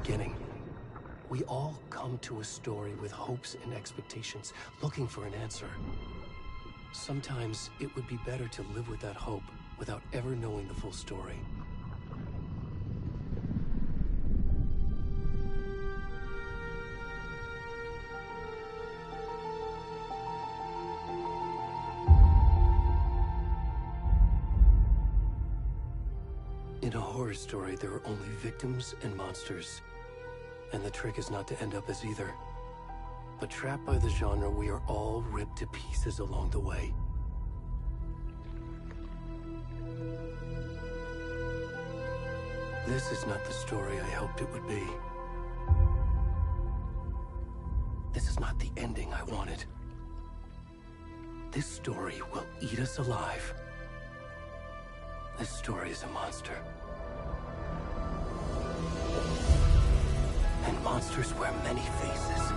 beginning. We all come to a story with hopes and expectations, looking for an answer. Sometimes it would be better to live with that hope without ever knowing the full story. In a horror story, there are only victims and monsters. And the trick is not to end up as either. But trapped by the genre, we are all ripped to pieces along the way. This is not the story I hoped it would be. This is not the ending I wanted. This story will eat us alive. This story is a monster. And monsters wear many faces.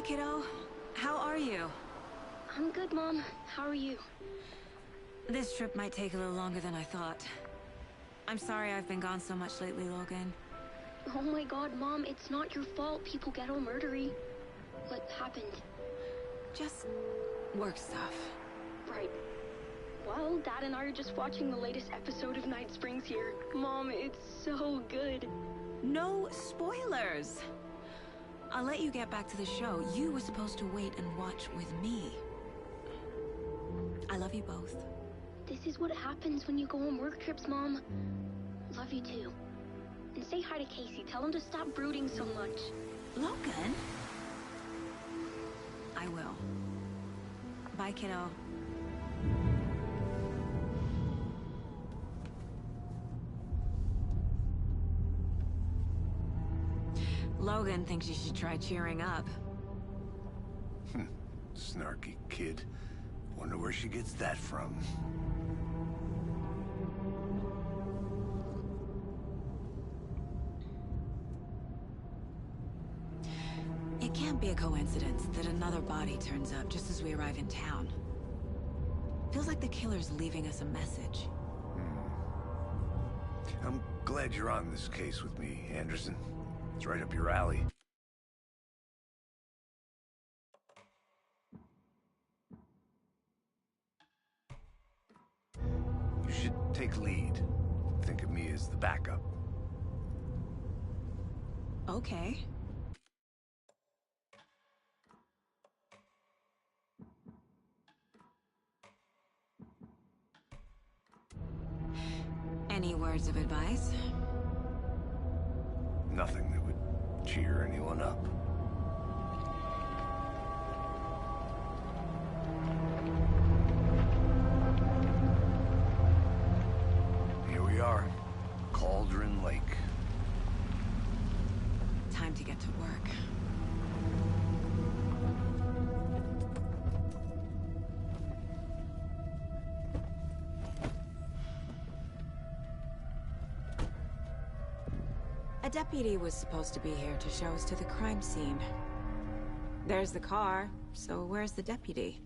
Hey, kiddo. How are you? I'm good, Mom. How are you? This trip might take a little longer than I thought. I'm sorry I've been gone so much lately, Logan. Oh my god, Mom, it's not your fault people get all murdery. What happened? Just work stuff. Right. Well, Dad and I are just watching the latest episode of Night Springs here. Mom, it's so good. No spoilers! I'll let you get back to the show. You were supposed to wait and watch with me. I love you both. This is what happens when you go on work trips, Mom. Love you too. And say hi to Casey. Tell him to stop brooding so much. Logan? I will. Bye, kiddo. Logan thinks you should try cheering up. Snarky kid. Wonder where she gets that from. It can't be a coincidence that another body turns up just as we arrive in town. Feels like the killer's leaving us a message. I'm glad you're on this case with me, Anderson. It's right up your alley. You should take lead. Think of me as the backup. Okay. Any words of advice? Nothing that would cheer anyone up. Here we are. Cauldron Lake. Time to get to work. A deputy was supposed to be here to show us to the crime scene. There's the car, so where's the deputy?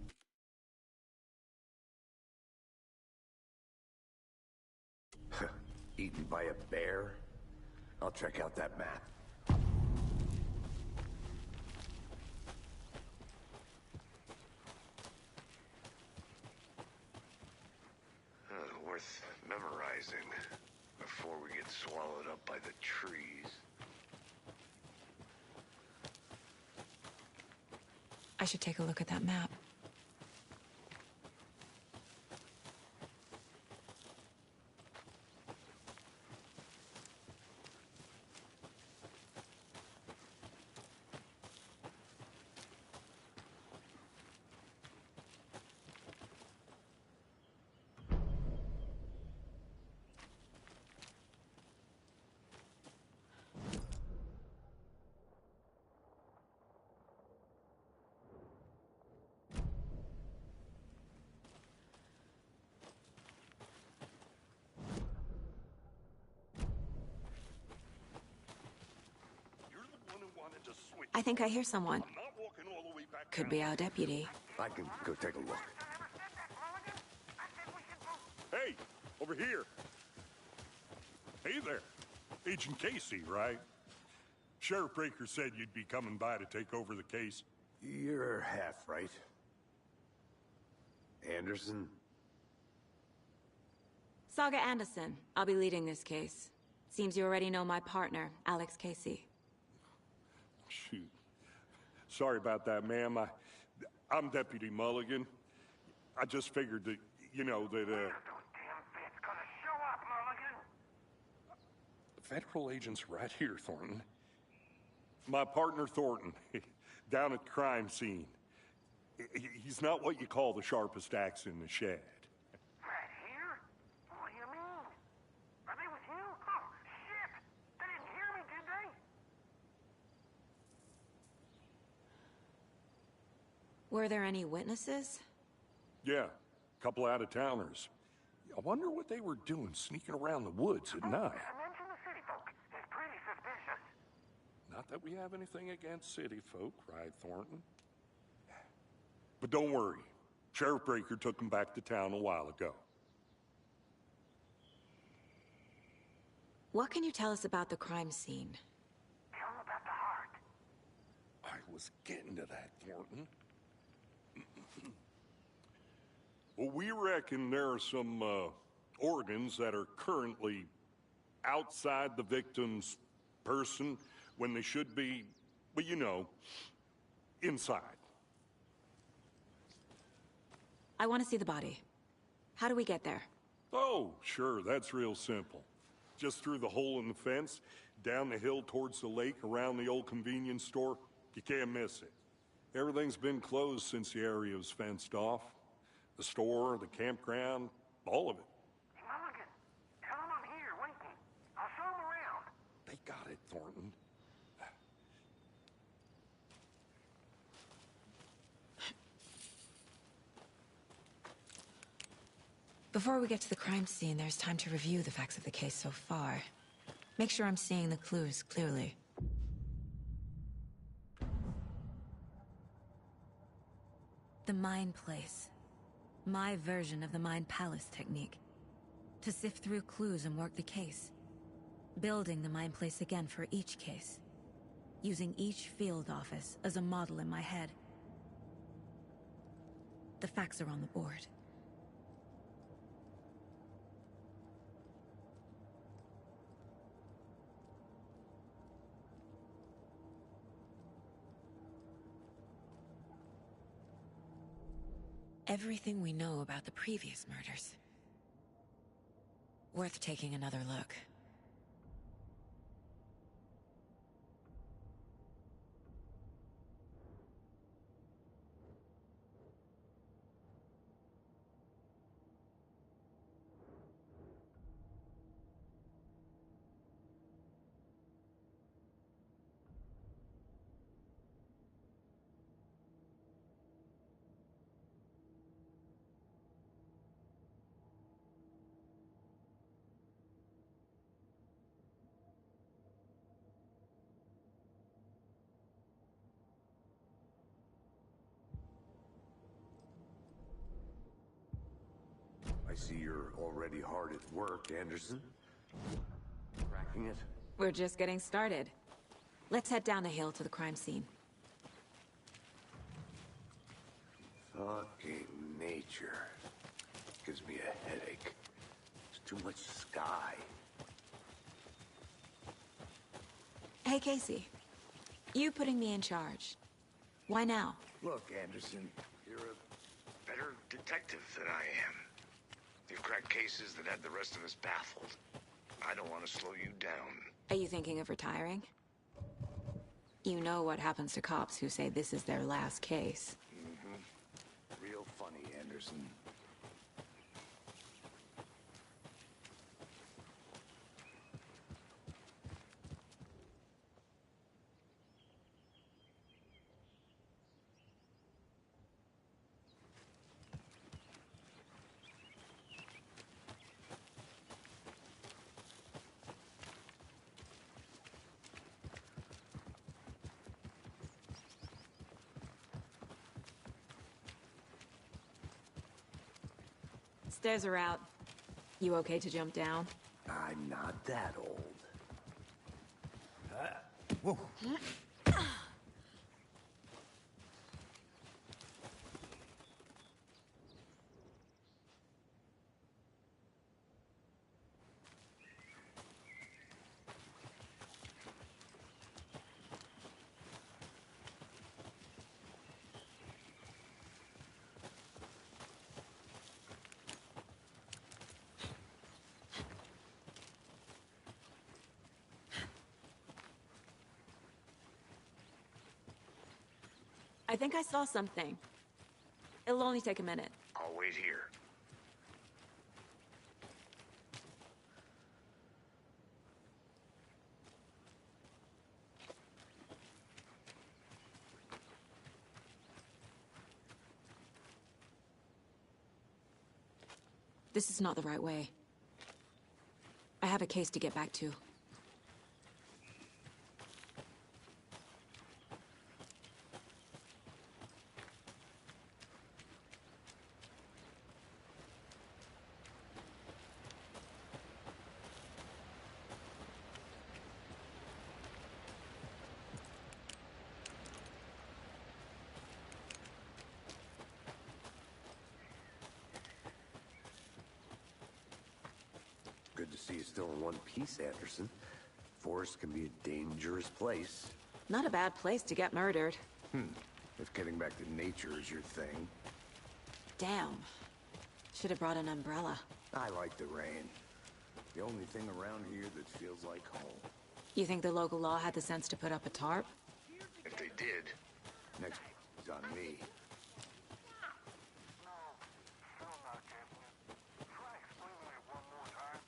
Eaten by a bear? I'll check out that map. Worth memorizing before we get swallowed up by the trees. I should take a look at that map. I think I hear someone. Could be our deputy. I can go take a look. Hey, over here. Hey there. Agent Casey, right? Sheriff Breaker said you'd be coming by to take over the case. You're half right. Anderson? Saga Anderson. I'll be leading this case. Seems you already know my partner, Alex Casey. Shoot. Sorry about that, ma'am. I'm Deputy Mulligan. I just figured that, you know, that, Federal agent's right here, Thornton. My partner, Thornton, down at the crime scene. He's not what you call the sharpest axe in the shed. Right here? What do you mean? Are they with you? Oh, shit! They didn't hear me, did they? Were there any witnesses? Yeah, a couple out-of-towners. I wonder what they were doing sneaking around the woods at night. Mention the city folk. It's pretty suspicious. Not Not that we have anything against city folk, right, Thornton? But don't worry. Sheriff Breaker took them back to town a while ago. What can you tell us about the crime scene? Tell him about the heart. I was getting to that, Thornton. Well, we reckon there are some organs that are currently outside the victim's person when they should be, well, you know, inside. I want to see the body. How do we get there? Oh, sure, that's real simple. Just through the hole in the fence, down the hill towards the lake, around the old convenience store. You can't miss it. Everything's been closed since the area was fenced off. The store, the campground, all of it. Mulligan, tell him I'm here, waiting. I'll show him around. They got it, Thornton. Before we get to the crime scene, there's time to review the facts of the case so far. Make sure I'm seeing the clues clearly. The Mind Place. My version of the Mind Palace technique. To sift through clues and work the case. Building the Mind Place again for each case. Using each field office as a model in my head. The facts are on the board. Everything we know about the previous murders. Worth taking another look. I see you're already hard at work, Anderson. Cracking it? We're just getting started. Let's head down the hill to the crime scene. Fucking nature. Gives me a headache. There's too much sky. Hey, Casey. You putting me in charge. Why now? Look, Anderson, you're a better detective than I am. You've cracked cases that had the rest of us baffled. I don't want to slow you down. Are you thinking of retiring? You know what happens to cops who say this is their last case. Real funny, Anderson. Stairs are out. You okay to jump down? I'm not that old. Whoa. I think I saw something. It'll only take a minute. I'll wait here. This is not the right way. I have a case to get back to. see you still in one piece, Anderson. Forest can be a dangerous place. Not a bad place to get murdered. If getting back to nature is your thing. Damn. Should have brought an umbrella. I like the rain. The only thing around here that feels like home. You think the local law had the sense to put up a tarp? If they did, next is on me. No, still not getting it. Try explaining it one more time.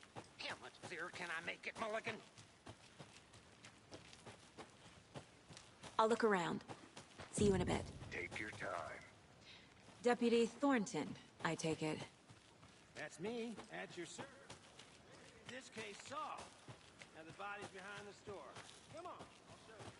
How much clearer can I make it, Mulligan? I'll look around. See you in a bit. Take your time. Deputy Thornton, I take it. That's me, at your service. This case solved. Now the body's behind the store. Come on, I'll show you.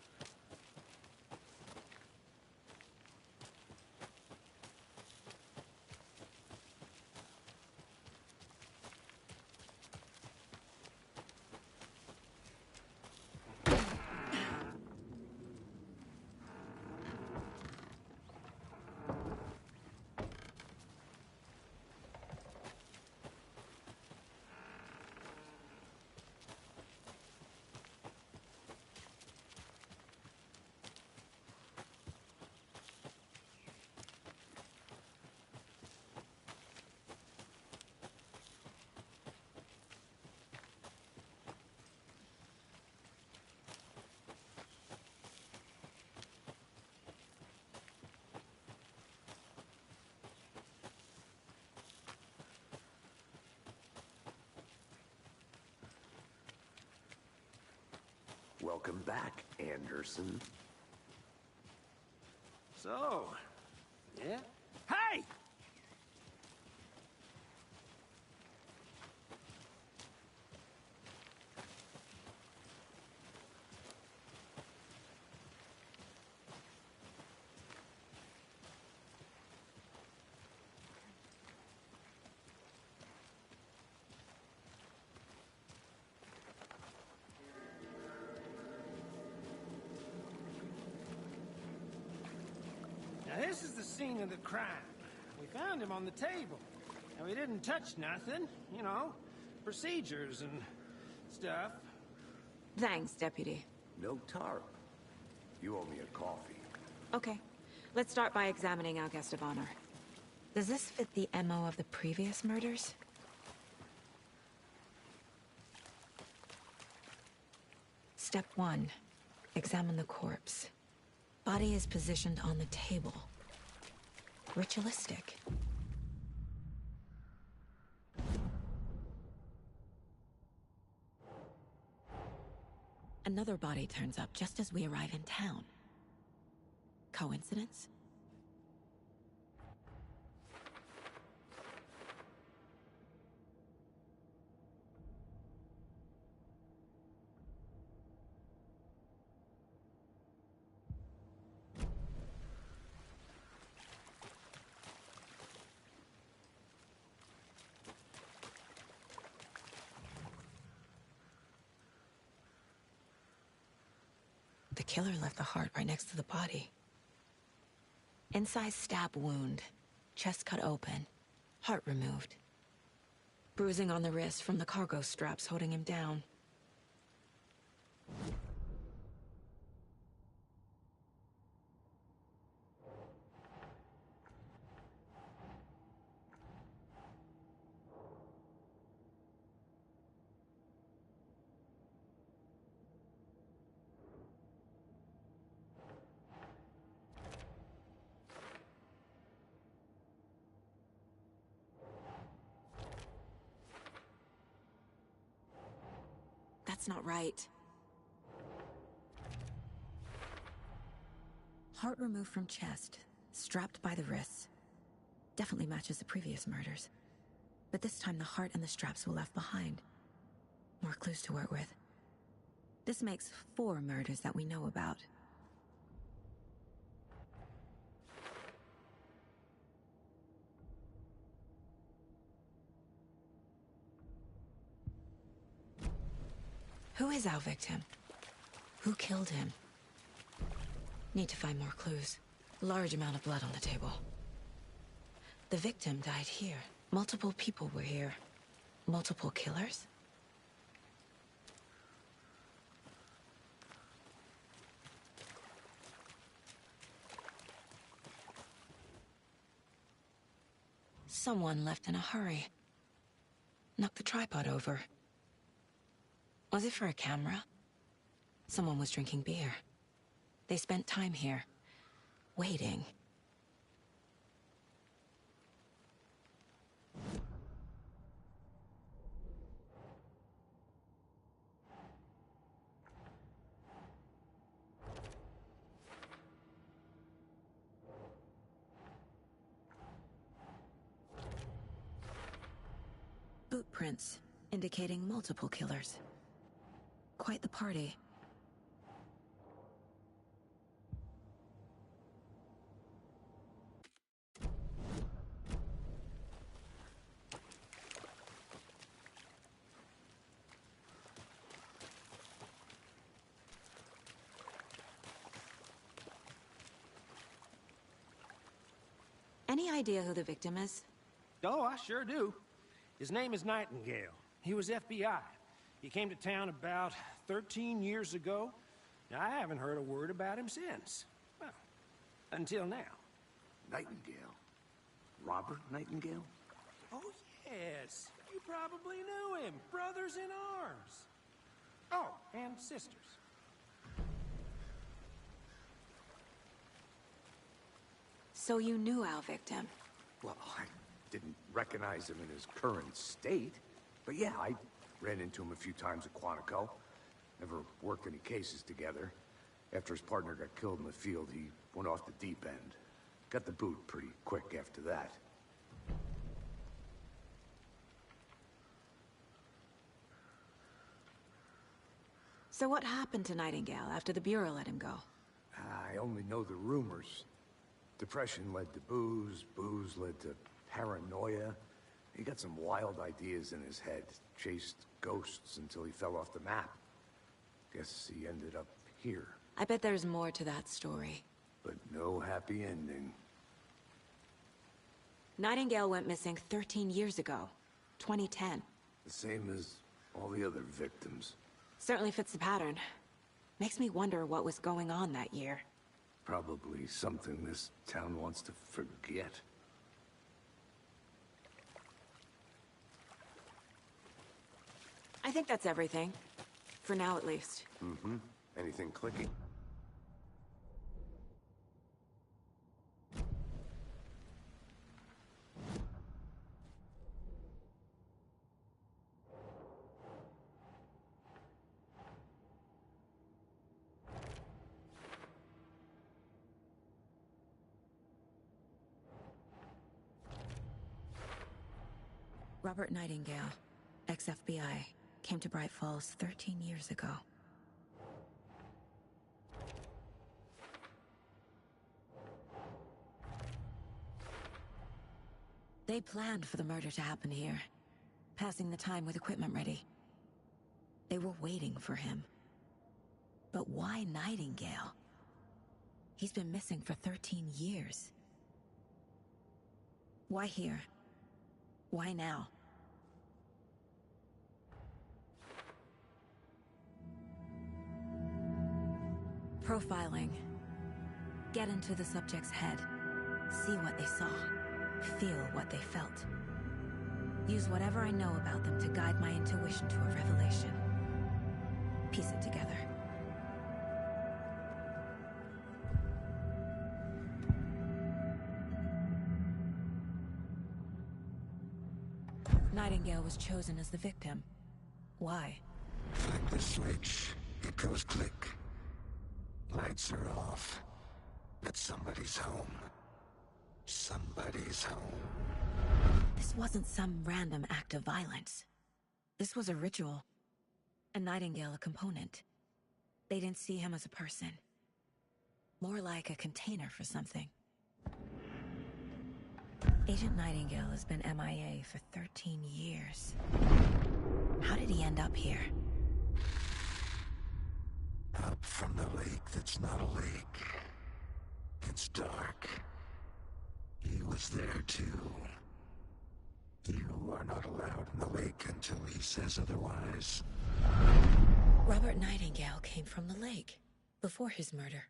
Welcome back, Anderson. So, yeah? Hey! Now this is the scene of the crime. We found him on the table. And we didn't touch nothing, you know, procedures and stuff. Thanks, Deputy. No tarp. You owe me a coffee. Okay. Let's start by examining our guest of honor. Does this fit the MO of the previous murders? Step 1. Examine the corpse. Body is positioned on the table. Ritualistic. Another body turns up just as we arrive in town. Coincidence? The killer left the heart right next to the body. Incised stab wound, chest cut open, heart removed. Bruising on the wrist from the cargo straps holding him down. That's not right. Heart removed from chest, strapped by the wrists. Definitely matches the previous murders. But this time the heart and the straps were left behind. More clues to work with. This makes 4 murders that we know about. Who is our victim? Who killed him? Need to find more clues. Large amount of blood on the table. The victim died here. Multiple people were here. Multiple killers? Someone left in a hurry. Knocked the tripod over. Was it for a camera? Someone was drinking beer. They spent time here, waiting. Boot prints, indicating multiple killers. Quite the party. Any idea who the victim is? Oh, I sure do. His name is Nightingale. He was FBI. He came to town about 13 years ago. Now, I haven't heard a word about him since. Well, until now. Nightingale? Robert Nightingale? Oh, yes. You probably knew him. Brothers in arms. Oh, and sisters. So you knew our victim? Well, I didn't recognize him in his current state. But yeah, I ran into him a few times at Quantico. Never worked any cases together. After his partner got killed in the field, he went off the deep end. Got the boot pretty quick after that. So what happened to Nightingale after the Bureau let him go? I only know the rumors. Depression led to booze, booze led to paranoia. He got some wild ideas in his head, chased ghosts until he fell off the map. Guess he ended up here. I bet there's more to that story. But no happy ending. Nightingale went missing 13 years ago, 2010. The same as all the other victims. Certainly fits the pattern. Makes me wonder what was going on that year. Probably something this town wants to forget. I think that's everything. For now, at least. Mm-hmm. Anything clicking? Robert Nightingale, ex-FBI, came to Bright Falls 13 years ago. They planned for the murder to happen here, passing the time with equipment ready. They were waiting for him. But why Nightingale? He's been missing for 13 years. Why here? Why now? Profiling. Get into the subject's head. See what they saw. Feel what they felt. Use whatever I know about them to guide my intuition to a revelation. Piece it together. Nightingale was chosen as the victim. Why? Flick the switch. It goes click. Lights are off. But somebody's home. Somebody's home. This wasn't some random act of violence. This was a ritual. And Nightingale a component. They didn't see him as a person. More like a container for something. Agent Nightingale has been MIA for 13 years. How did he end up here? Up from the lake that's not a lake. It's dark. He was there too. You are not allowed in the lake until he says otherwise. Robert Nightingale came from the lake, before his murder.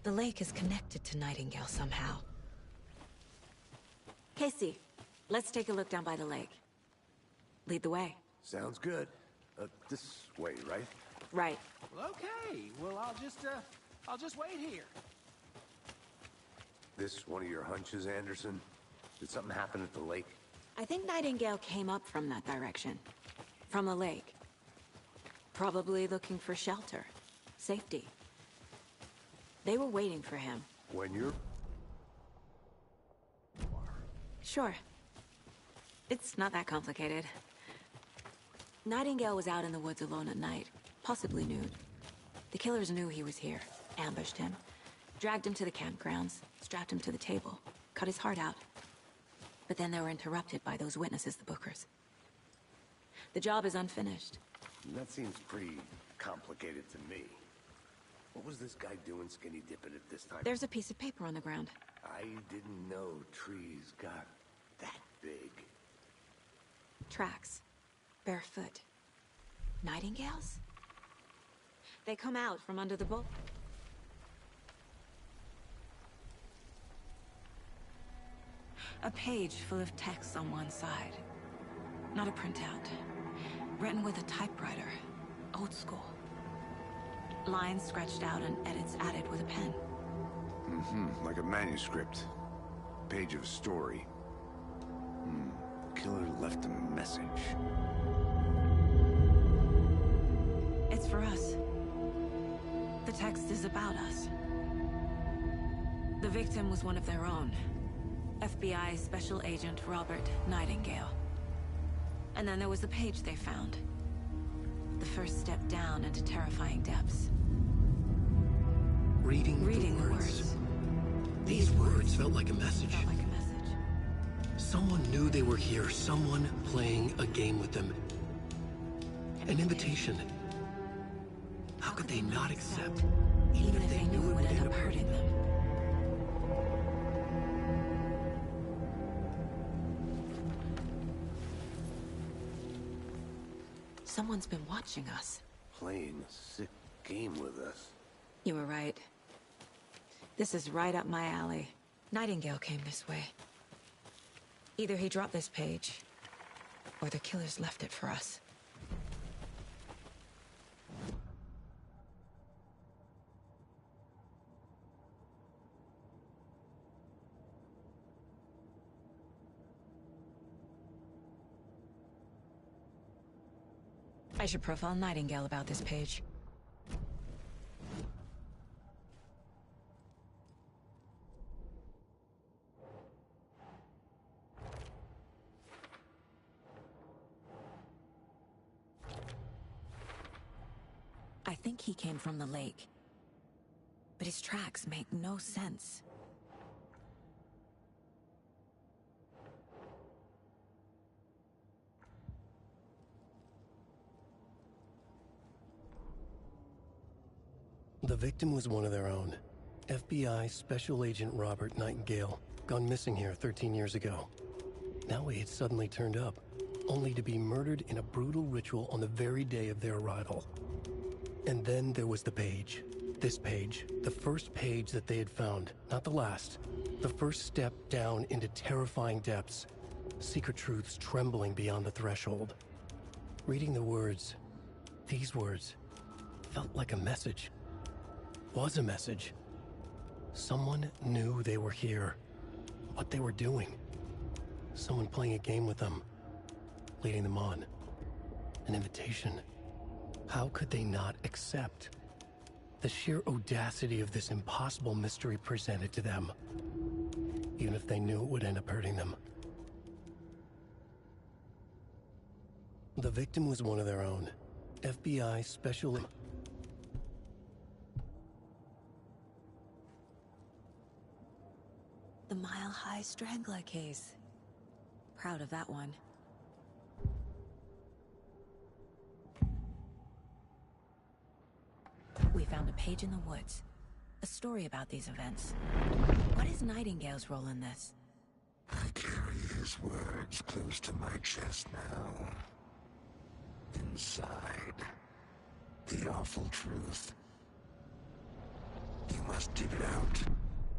The lake is connected to Nightingale somehow. Casey, let's take a look down by the lake. Lead the way. Sounds good. This way, right? Right. Well, okay. Well, I'll just wait here. This one of your hunches, Anderson? Did something happen at the lake? I think Nightingale came up from that direction. From the lake. Probably looking for shelter. Safety. They were waiting for him. When you're... Sure. It's not that complicated. Nightingale was out in the woods alone at night, possibly nude. The killers knew he was here, ambushed him, dragged him to the campgrounds, strapped him to the table, cut his heart out. But then they were interrupted by those witnesses, the Bookers. The job is unfinished. That seems pretty complicated to me. What was this guy doing skinny dipping at this time? There's a piece of paper on the ground. I didn't know trees got that big. Tracks. Barefoot. Nightingales? They come out from under the book. A page full of text on one side. Not a printout. Written with a typewriter. Old school. Lines scratched out and edits added with a pen. Like a manuscript. Page of a story. Killer left a message. It's for us. The text is about us. The victim was one of their own. FBI Special Agent Robert Nightingale. And then there was the page they found. The first step down into terrifying depths. Reading the words. These words felt like a message. Someone knew they were here, someone playing a game with them. An invitation. How could they not accept, even if they knew it would end up hurting them? Someone's been watching us. Playing a sick game with us. You were right. This is right up my alley. Nightingale came this way. Either he dropped this page, or the killers left it for us. I should profile Nightingale about this page. I think he came from the lake. But his tracks make no sense. The victim was one of their own. FBI Special Agent Robert Nightingale, gone missing here 13 years ago. Now he had suddenly turned up, only to be murdered in a brutal ritual on the very day of their arrival. And then there was the page. This page, the first page that they had found, not the last. The first step down into terrifying depths. Secret truths trembling beyond the threshold. Reading the words, these words, felt like a message. Was a message. Someone knew they were here. What they were doing. Someone playing a game with them. Leading them on. An invitation. How could they not accept? The sheer audacity of this impossible mystery presented to them. Even if they knew it would end up hurting them. The victim was one of their own. FBI Special... The Mile High Strangler case. Proud of that one. We found a page in the woods. A story about these events. What is Nightingale's role in this? I carry his words close to my chest now. Inside, the awful truth. You must dig it out.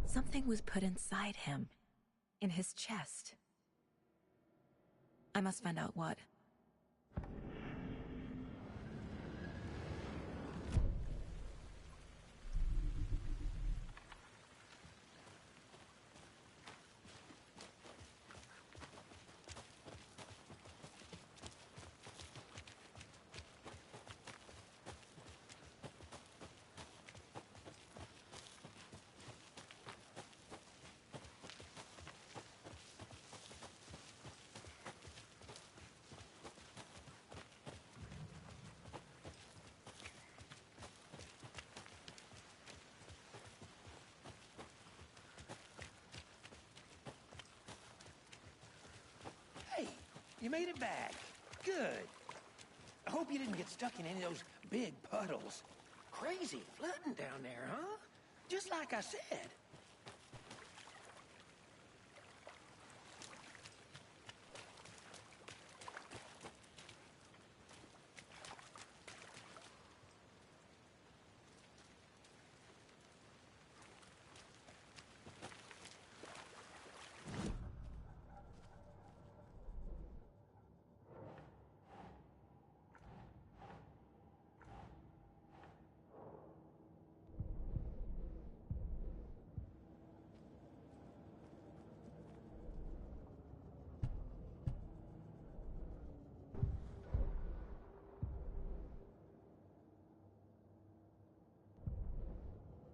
Something was put inside him. In his chest. I must find out what. Hey, you made it back. Good. I hope you didn't get stuck in any of those big puddles. Crazy flooding down there, huh? Just like I said.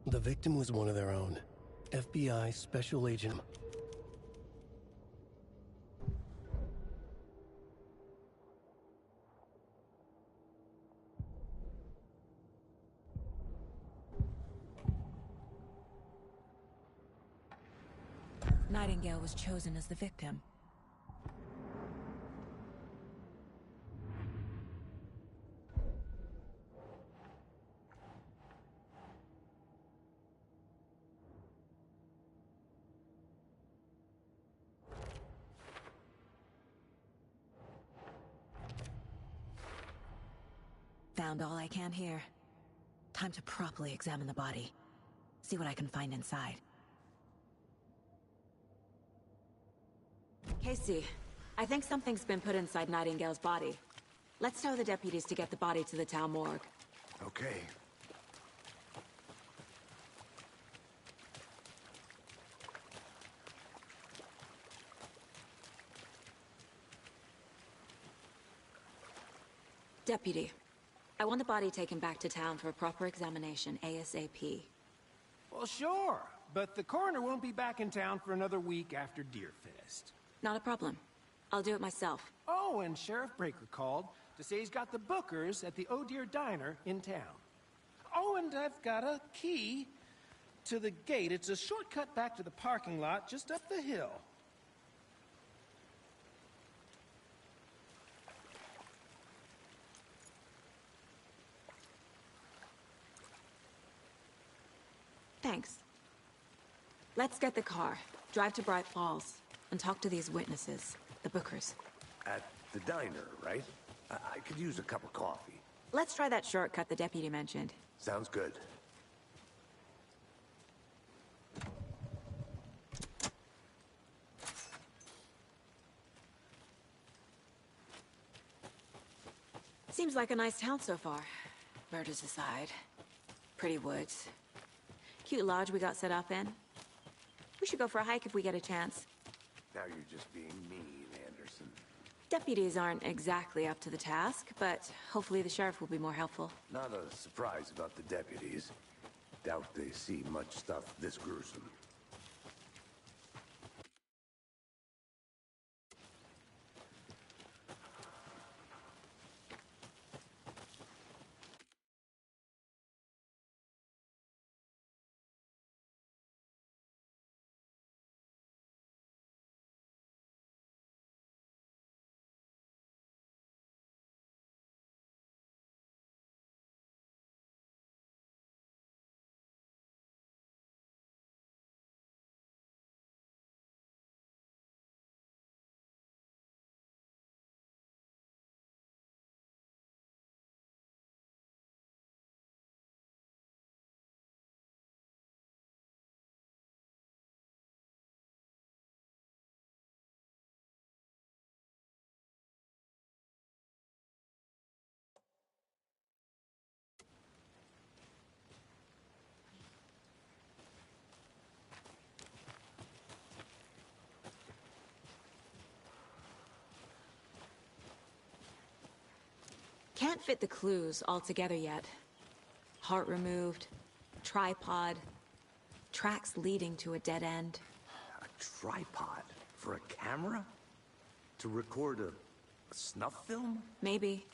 The victim was one of their own. FBI Special Agent. Nightingale was chosen as the victim. Found all I can here. Time to properly examine the body. See what I can find inside. Casey, I think something's been put inside Nightingale's body. Let's tell the deputies to get the body to the town morgue. Okay. Deputy, I want the body taken back to town for a proper examination ASAP. Well, sure. But the coroner won't be back in town for another week after Deerfest. Not a problem. I'll do it myself. Oh, and Sheriff Breaker called to say he's got the Bookers at the Oh Dear Diner in town. Oh, and I've got a key to the gate. It's a shortcut back to the parking lot just up the hill. Thanks. Let's get the car, drive to Bright Falls, and talk to these witnesses, the Bookers. At the diner, right? I could use a cup of coffee. Let's try that shortcut the deputy mentioned. Sounds good. Seems like a nice town so far. Murders aside. Pretty woods. Cute lodge we got set up in. We should go for a hike if we get a chance. Now you're just being mean, Anderson. Deputies aren't exactly up to the task, but hopefully the sheriff will be more helpful. Not a surprise about the deputies. Doubt they see much stuff this gruesome. Can't fit the clues all together yet. Heart removed, tripod, tracks leading to a dead end. A tripod? For a camera? To record a snuff film? Maybe.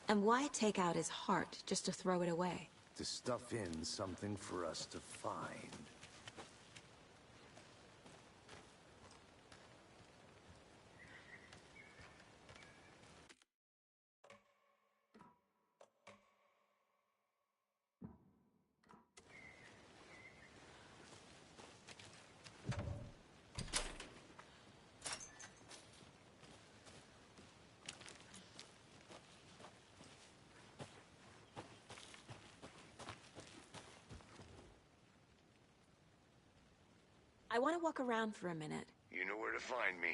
And why take out his heart just to throw it away? To stuff in something for us to find. I want to walk around for a minute. You know where to find me.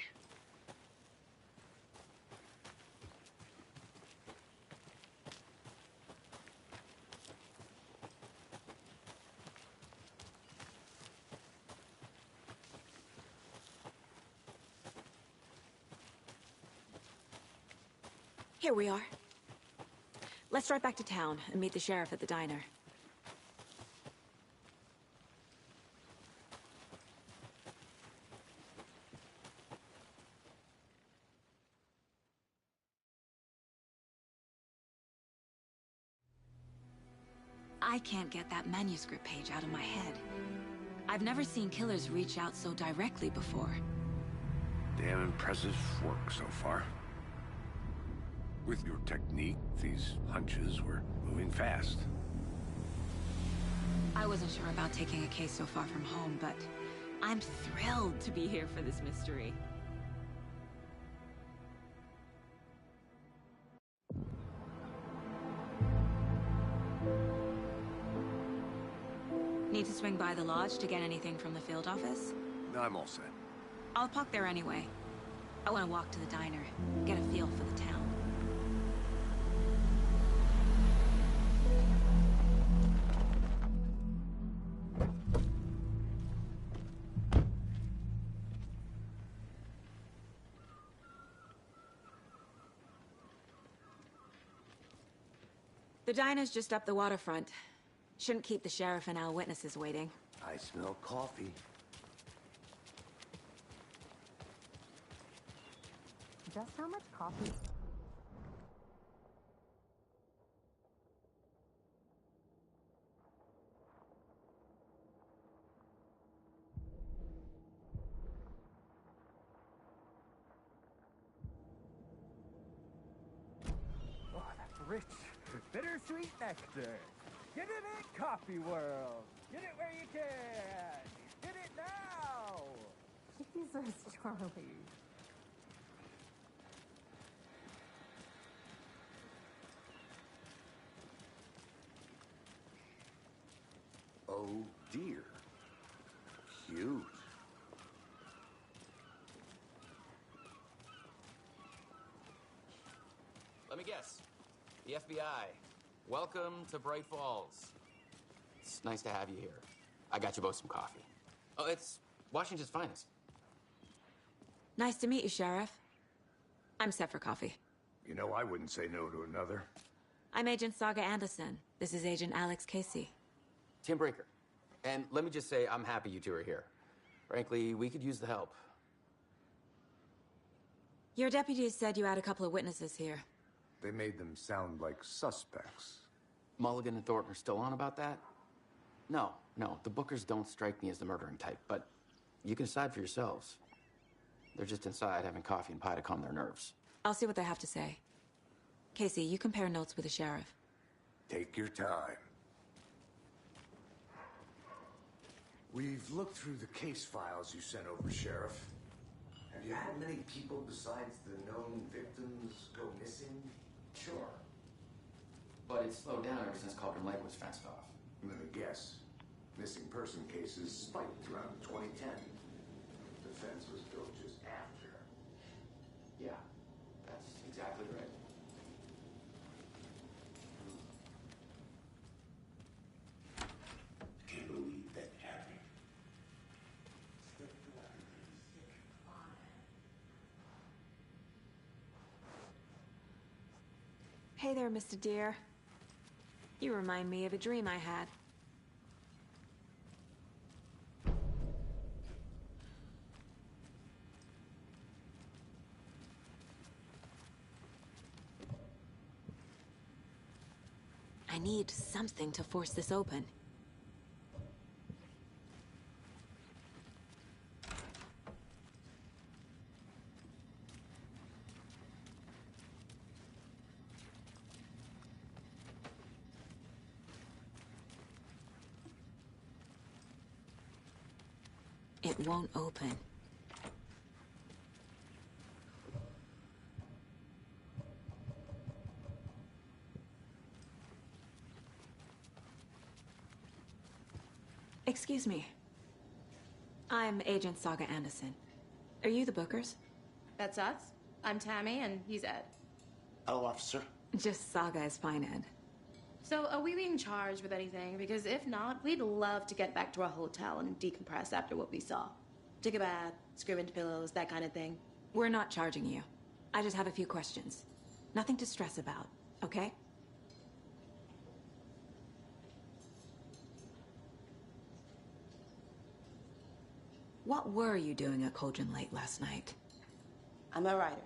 Here we are. Let's drive back to town and meet the sheriff at the diner. I can't get that manuscript page out of my head. I've never seen killers reach out so directly before. Damn impressive work so far. With your technique, these hunches were moving fast. I wasn't sure about taking a case so far from home, but I'm thrilled to be here for this mystery. Need to swing by the lodge to get anything from the field office? I'm all set. I'll park there anyway. I want to walk to the diner, get a feel for the town. The diner's just up the waterfront. Shouldn't keep the sheriff and our witnesses waiting. I smell coffee. Just how much coffee? Oh, that's rich, bittersweet nectar. Get it in, Coffee World. Get it where you can. Get it now. Jesus, Charlie. Oh dear. Cute. Let me guess. The FBI. Welcome to Bright Falls. It's nice to have you here. I got you both some coffee. Oh, it's Washington's finest. Nice to meet you, Sheriff. I'm set for coffee. You know, I wouldn't say no to another. I'm Agent Saga Anderson. This is Agent Alex Casey. Tim Breaker. And let me just say, I'm happy you two are here. Frankly, we could use the help. Your deputies said you had a couple of witnesses here. They made them sound like suspects. Mulligan and Thornton are still on about that? No, the Bookers don't strike me as the murdering type, but you can decide for yourselves. They're just inside having coffee and pie to calm their nerves. I'll see what they have to say. Casey, you compare notes with the sheriff. Take your time. We've looked through the case files you sent over, Sheriff. Have you had many people besides the known victims go missing? Sure. But it's slowed down ever since Cauldron Lake was fenced off. Let me guess. Missing person cases spiked around 2010. The fence was built just after. Yeah, that's exactly right. Can't believe that happened. Hey there, Mr. Deer. You remind me of a dream I had. I need something to force this open. It won't open. Excuse me. I'm Agent Saga Anderson. Are you the Bookers? That's us. I'm Tammy, and he's Ed. Hello, officer. Just Saga is fine, Ed. So, are we being charged with anything? Because if not, we'd love to get back to our hotel and decompress after what we saw. Take a bath, scream into pillows, that kind of thing. We're not charging you. I just have a few questions. Nothing to stress about, okay? What were you doing at Cauldron Lake last night? I'm a writer.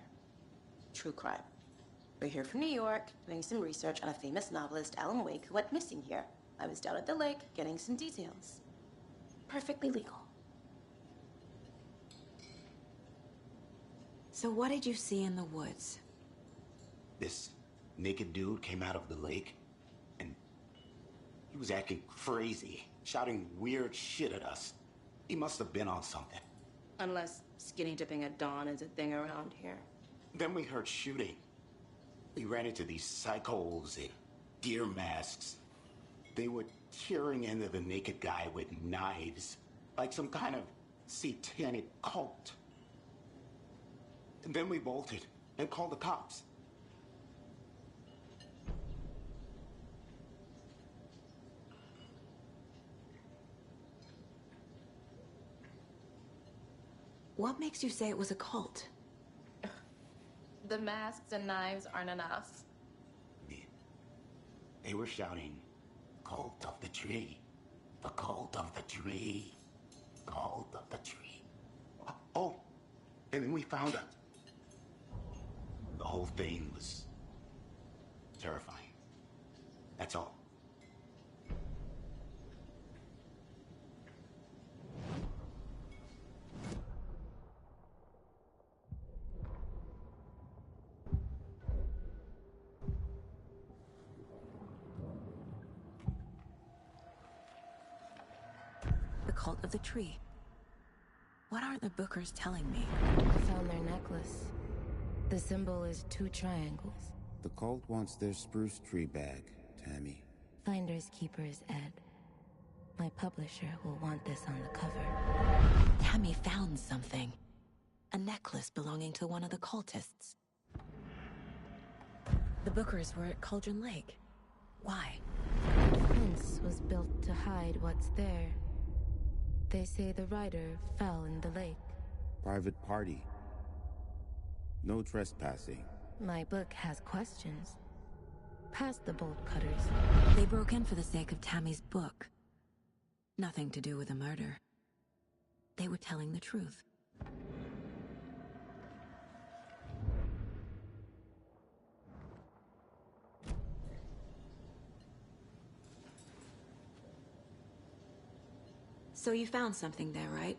True crime. We're here from New York, doing some research on a famous novelist, Alan Wake, who went missing here. I was down at the lake, getting some details. Perfectly legal. So what did you see in the woods? This naked dude came out of the lake, and he was acting crazy, shouting weird shit at us. He must have been on something. Unless skinny dipping at dawn is a thing around here. Then we heard shooting. We ran into these psychos in deer masks. They were tearing into the naked guy with knives, like some kind of satanic cult. And then we bolted and called the cops. What makes you say it was a cult? The masks and knives aren't enough. They were shouting, "Cult of the tree, the cult of the tree, cult of the tree." Oh, and then we found out. The whole thing was terrifying. That's all. The cult of the tree. What are the Bookers telling me? I found their necklace. The symbol is 2 triangles. The cult wants their spruce tree bag, Tammy. Finders keepers, Ed. My publisher will want this on the cover. Tammy found something. A necklace belonging to one of the cultists. The Bookers were at Cauldron Lake. Why? The fence was built to hide what's there. They say the writer fell in the lake. Private party. No trespassing. My book has questions. Past the bolt cutters. They broke in for the sake of Tammy's book. Nothing to do with a murder. They were telling the truth. So you found something there, right?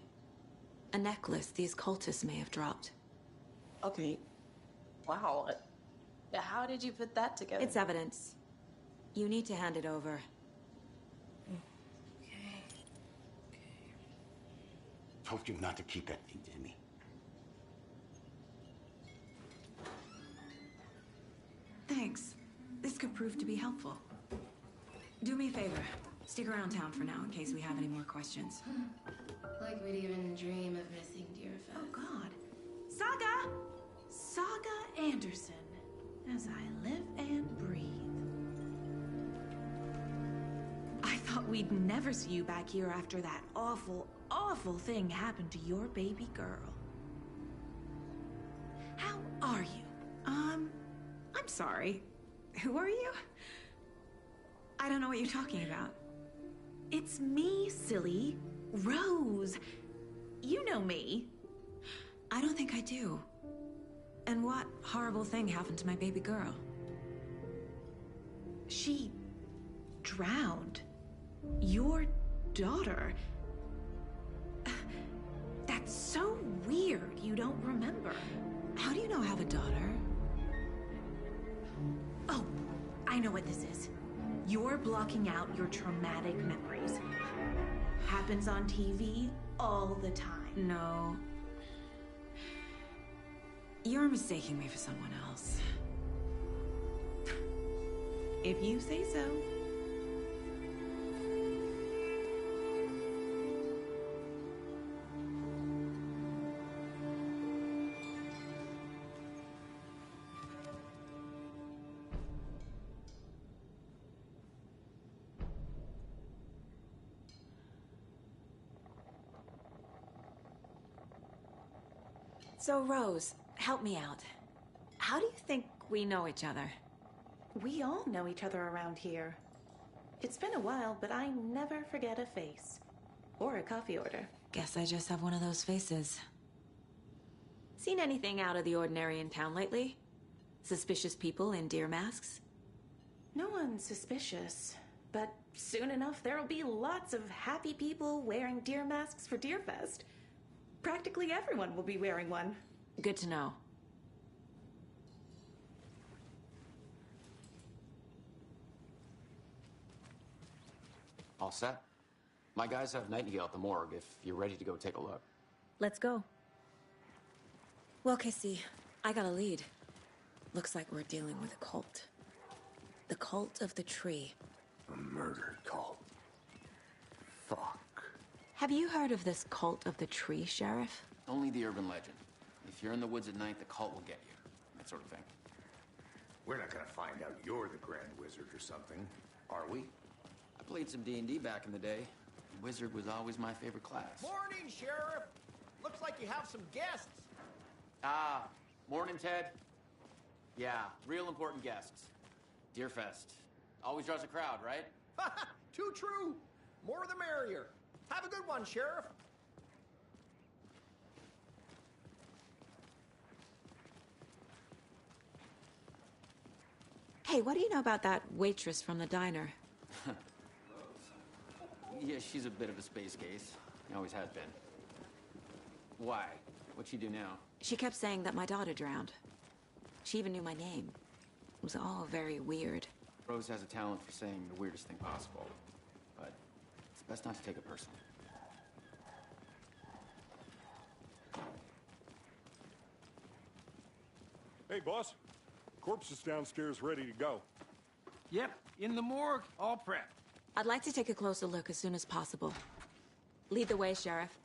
A necklace these cultists may have dropped. Okay. Wow. How did you put that together? It's evidence. You need to hand it over. Okay. Told you not to keep that thing, Tammy. Thanks. This could prove to be helpful. Do me a favor. Stick around town for now in case we have any more questions. Like we'd even dream of missing dear fest. Oh, God. Saga! Saga Anderson. As I live and breathe. I thought we'd never see you back here after that awful, awful thing happened to your baby girl. How are you? I'm sorry. Who are you? I don't know what you're talking about. It's me, silly. Rose. You know me. I don't think I do. And what horrible thing happened to my baby girl? She drowned. Your daughter. That's so weird you don't remember. How do you know I have a daughter? Oh, I know what this is. You're blocking out your traumatic memories. Happens on TV all the time. No. You're mistaking me for someone else. If you say so. So, Rose, help me out. How do you think we know each other? We all know each other around here. It's been a while, but I never forget a face. Or a coffee order. Guess I just have one of those faces. Seen anything out of the ordinary in town lately? Suspicious people in deer masks? No one's suspicious. But soon enough, there'll be lots of happy people wearing deer masks for Deerfest. Practically everyone will be wearing one. Good to know. All set? My guys have Nightingale at the morgue if you're ready to go take a look. Let's go. Well, Casey, I got a lead. Looks like we're dealing with a cult. The cult of the tree. A murder cult. Fuck. Have you heard of this cult of the tree, Sheriff? Only the urban legend. If you're in the woods at night, the cult will get you. That sort of thing. We're not gonna find out you're the Grand Wizard or something, are we? I played some D&D back in the day. Wizard was always my favorite class. Morning, Sheriff! Looks like you have some guests. Ah, morning, Ted. Yeah, real important guests. Deerfest. Always draws a crowd, right? Too true. More the merrier. Have a good one, Sheriff. Hey, what do you know about that waitress from the diner? Yeah, she's a bit of a space case. Always has been. Why? What'd she do now? She kept saying that my daughter drowned. She even knew my name. It was all very weird. Rose has a talent for saying the weirdest thing possible. But it's best not to take it personally. Hey, boss. Corpse is downstairs ready to go. Yep, in the morgue, all prepped. I'd like to take a closer look as soon as possible. Lead the way, Sheriff.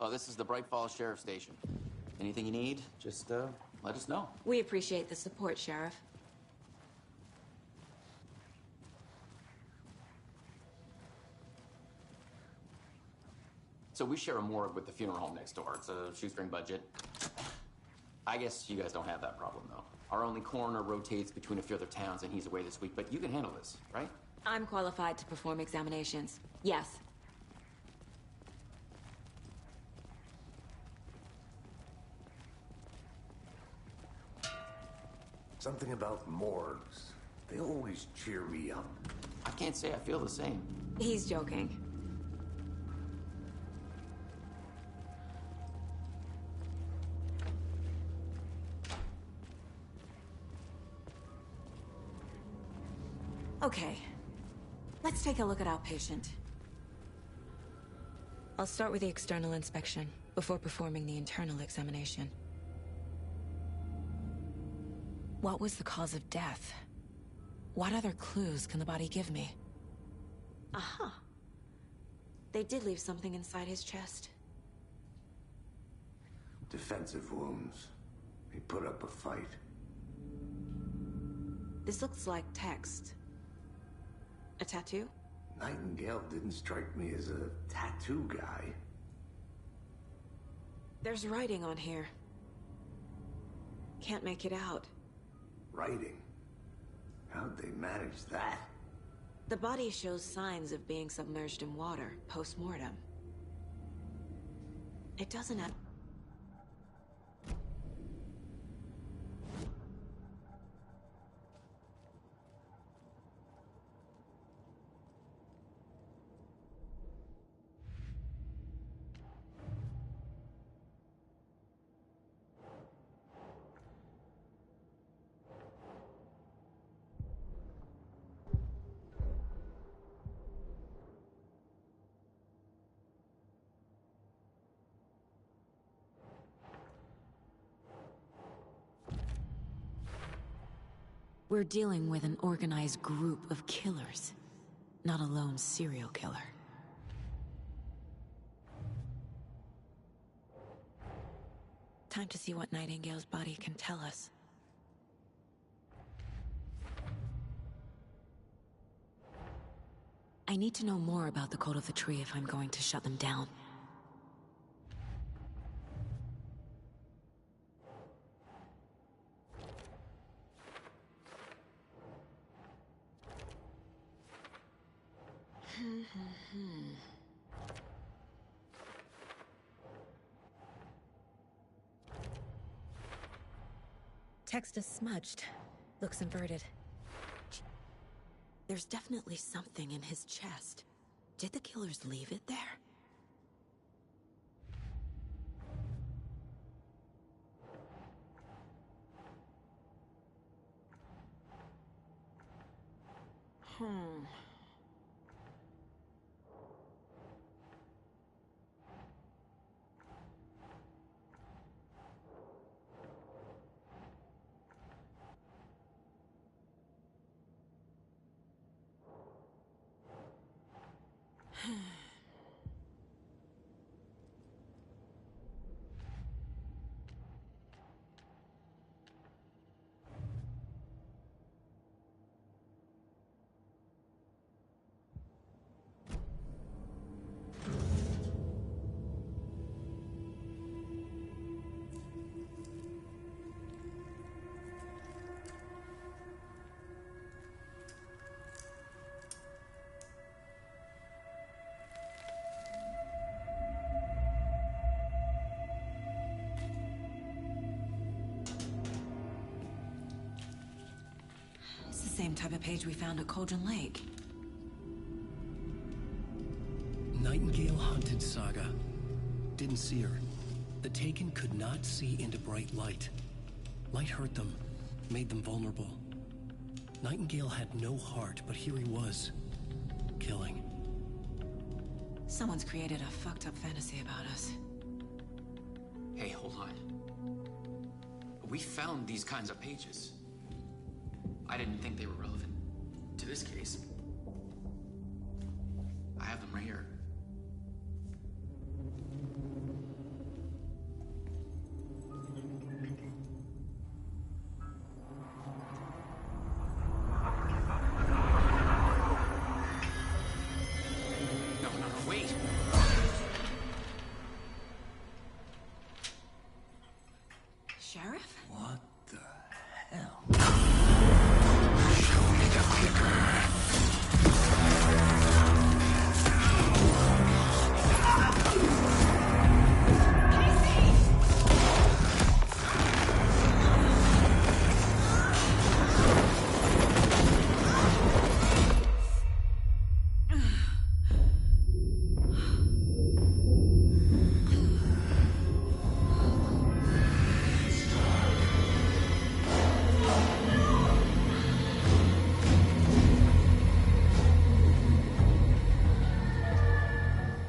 Oh, this is the Bright Falls Sheriff Station. Anything you need, just let us know. We appreciate the support, Sheriff. So we share a morgue with the funeral home next door. It's a shoestring budget. I guess you guys don't have that problem, though. Our only coroner rotates between a few other towns, and he's away this week, but you can handle this, right? I'm qualified to perform examinations. Yes. Something about morgues. They always cheer me up. I can't say I feel the same. He's joking. Okay, let's take a look at our patient. I'll start with the external inspection before performing the internal examination. What was the cause of death? What other clues can the body give me? Aha. They did leave something inside his chest. Defensive wounds. He put up a fight. This looks like text. A tattoo? Nightingale didn't strike me as a tattoo guy. There's writing on here. can't make it out. Writing? How'd they manage that? The body shows signs of being submerged in water, post-mortem. It doesn't have... We're dealing with an organized group of killers, not a lone serial killer. Time to see what Nightingale's body can tell us. I need to know more about the Code of the Tree if I'm going to shut them down. Text is smudged. Looks inverted. There's definitely something in his chest. Did the killers leave it there? Same type of page we found at Cauldron Lake. Nightingale hunted Saga. Didn't see her. The Taken could not see into bright light. Light hurt them, made them vulnerable. Nightingale had no heart, but here he was, killing. Someone's created a fucked up fantasy about us. Hey, hold on. We found these kinds of pages. I didn't think they were relevant to this case. I have them right here. No, wait. Sheriff? What the hell?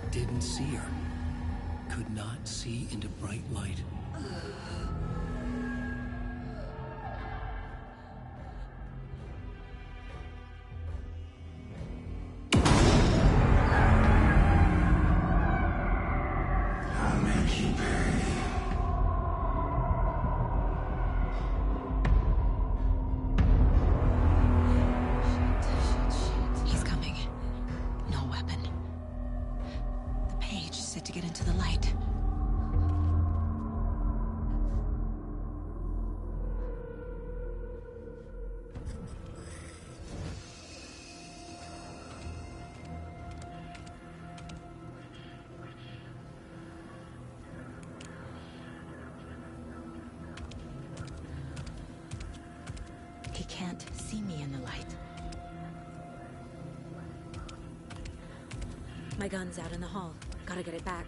Didn't see her. Could not see into bright light. I'll make you pay. He's coming. No weapon. The page set to get into the light. My gun's out in the hall. Gotta get it back.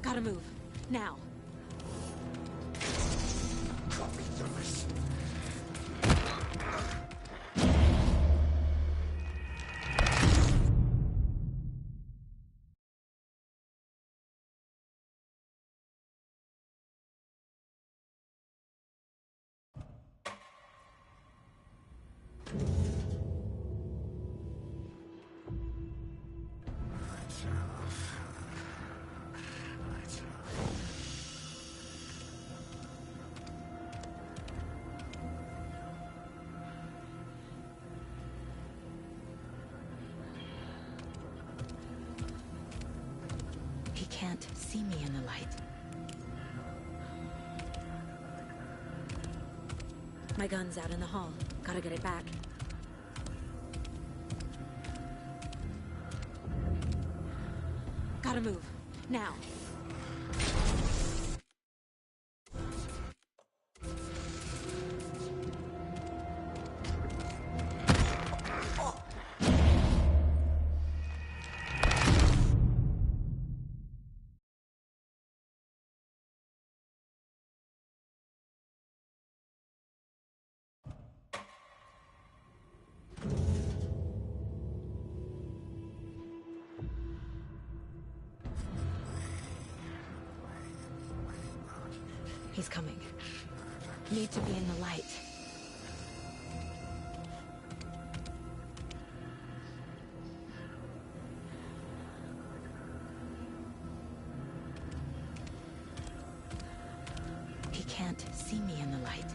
Gotta move. Now. Copy those. He can't see me in the light. My gun's out in the hall. Gotta get it back. Gotta move. Now. He's coming. Need to be in the light. He can't see me in the light.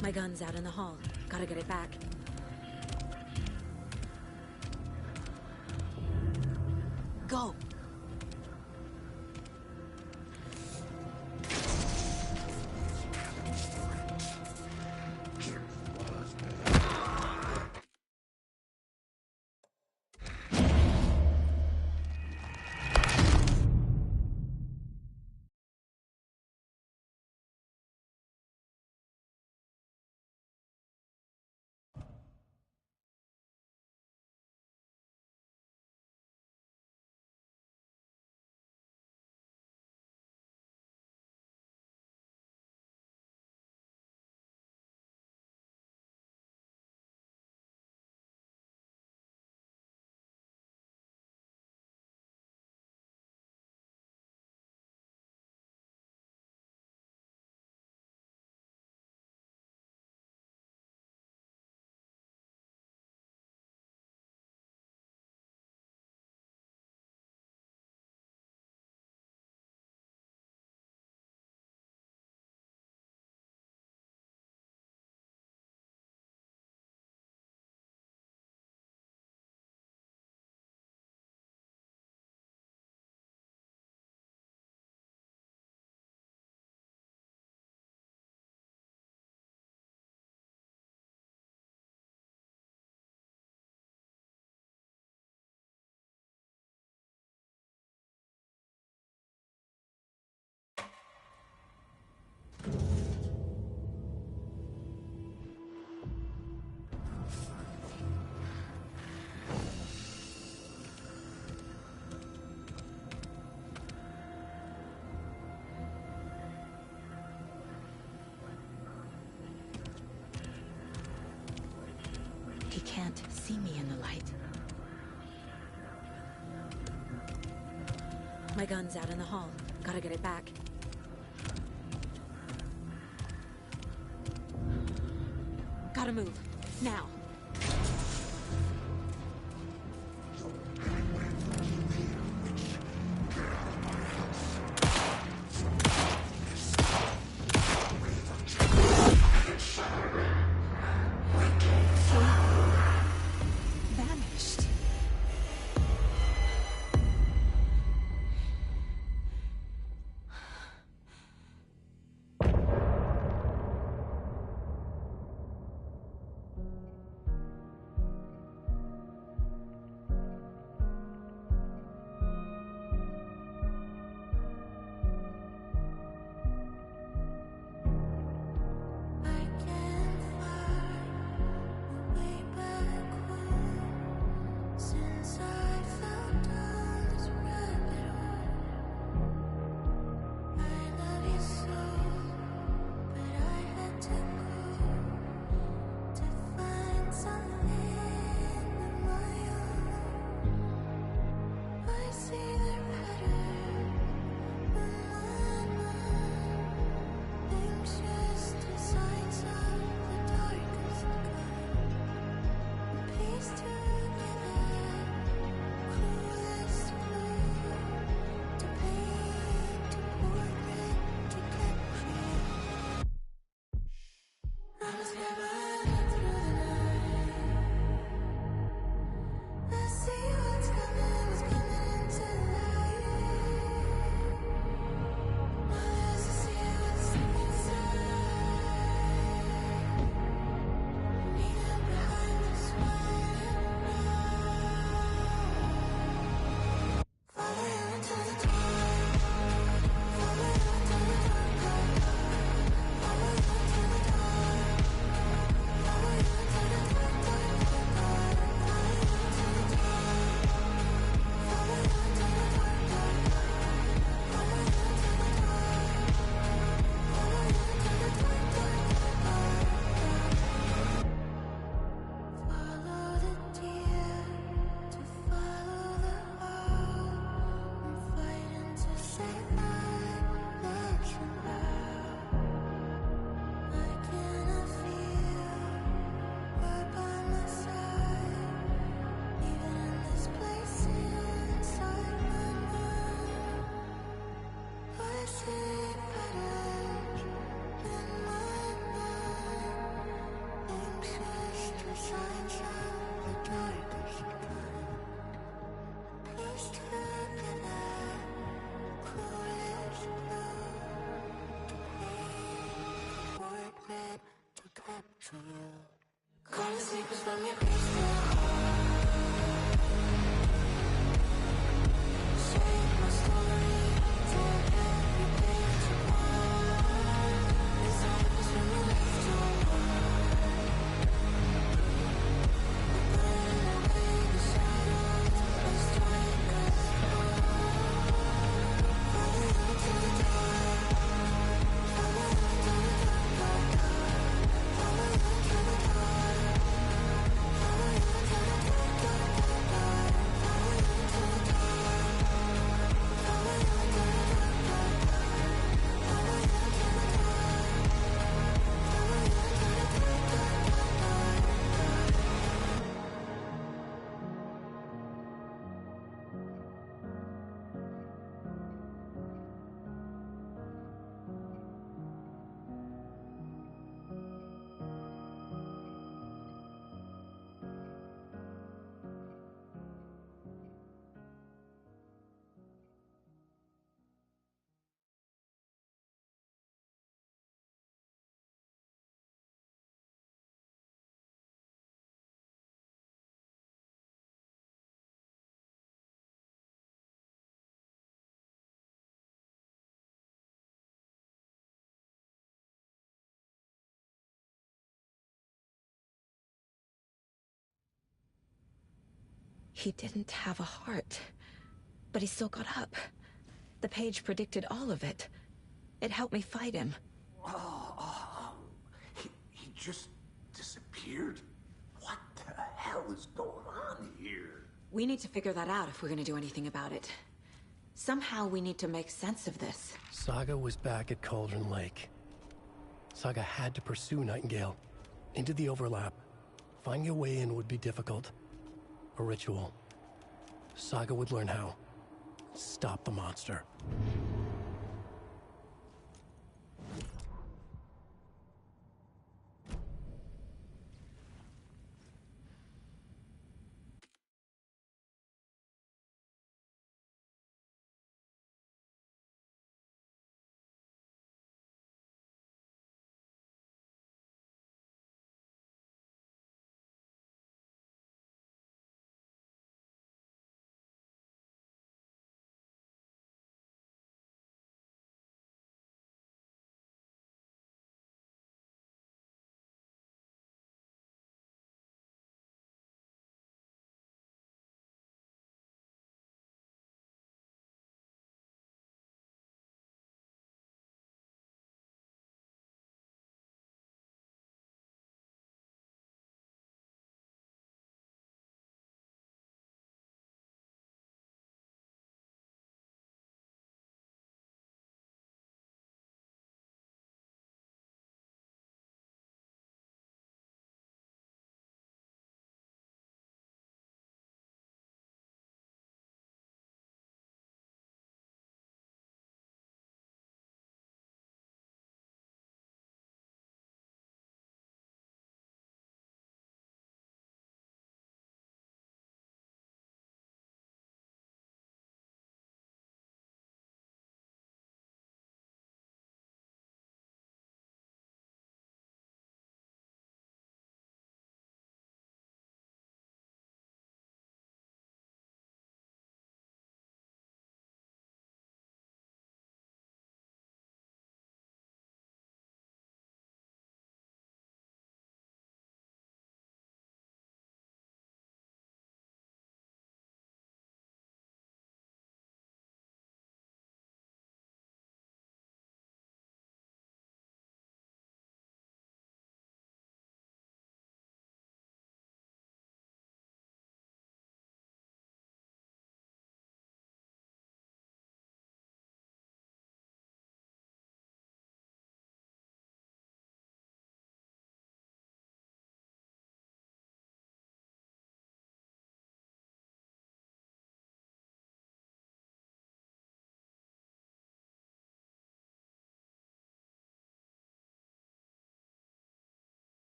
My gun's out in the hall. Gotta get it back. Go! He can't see me in the light. My gun's out in the hall. Gotta get it back. Gotta move. Now. Vanished. He didn't have a heart, but he still got up. The page predicted all of it. It helped me fight him. He just disappeared? What the hell is going on here? We need to figure that out if we're gonna do anything about it. Somehow we need to make sense of this. Saga was back at Cauldron Lake. Saga had to pursue Nightingale into the overlap. Finding a way in would be difficult. A ritual. Saga would learn how. Stop the monster.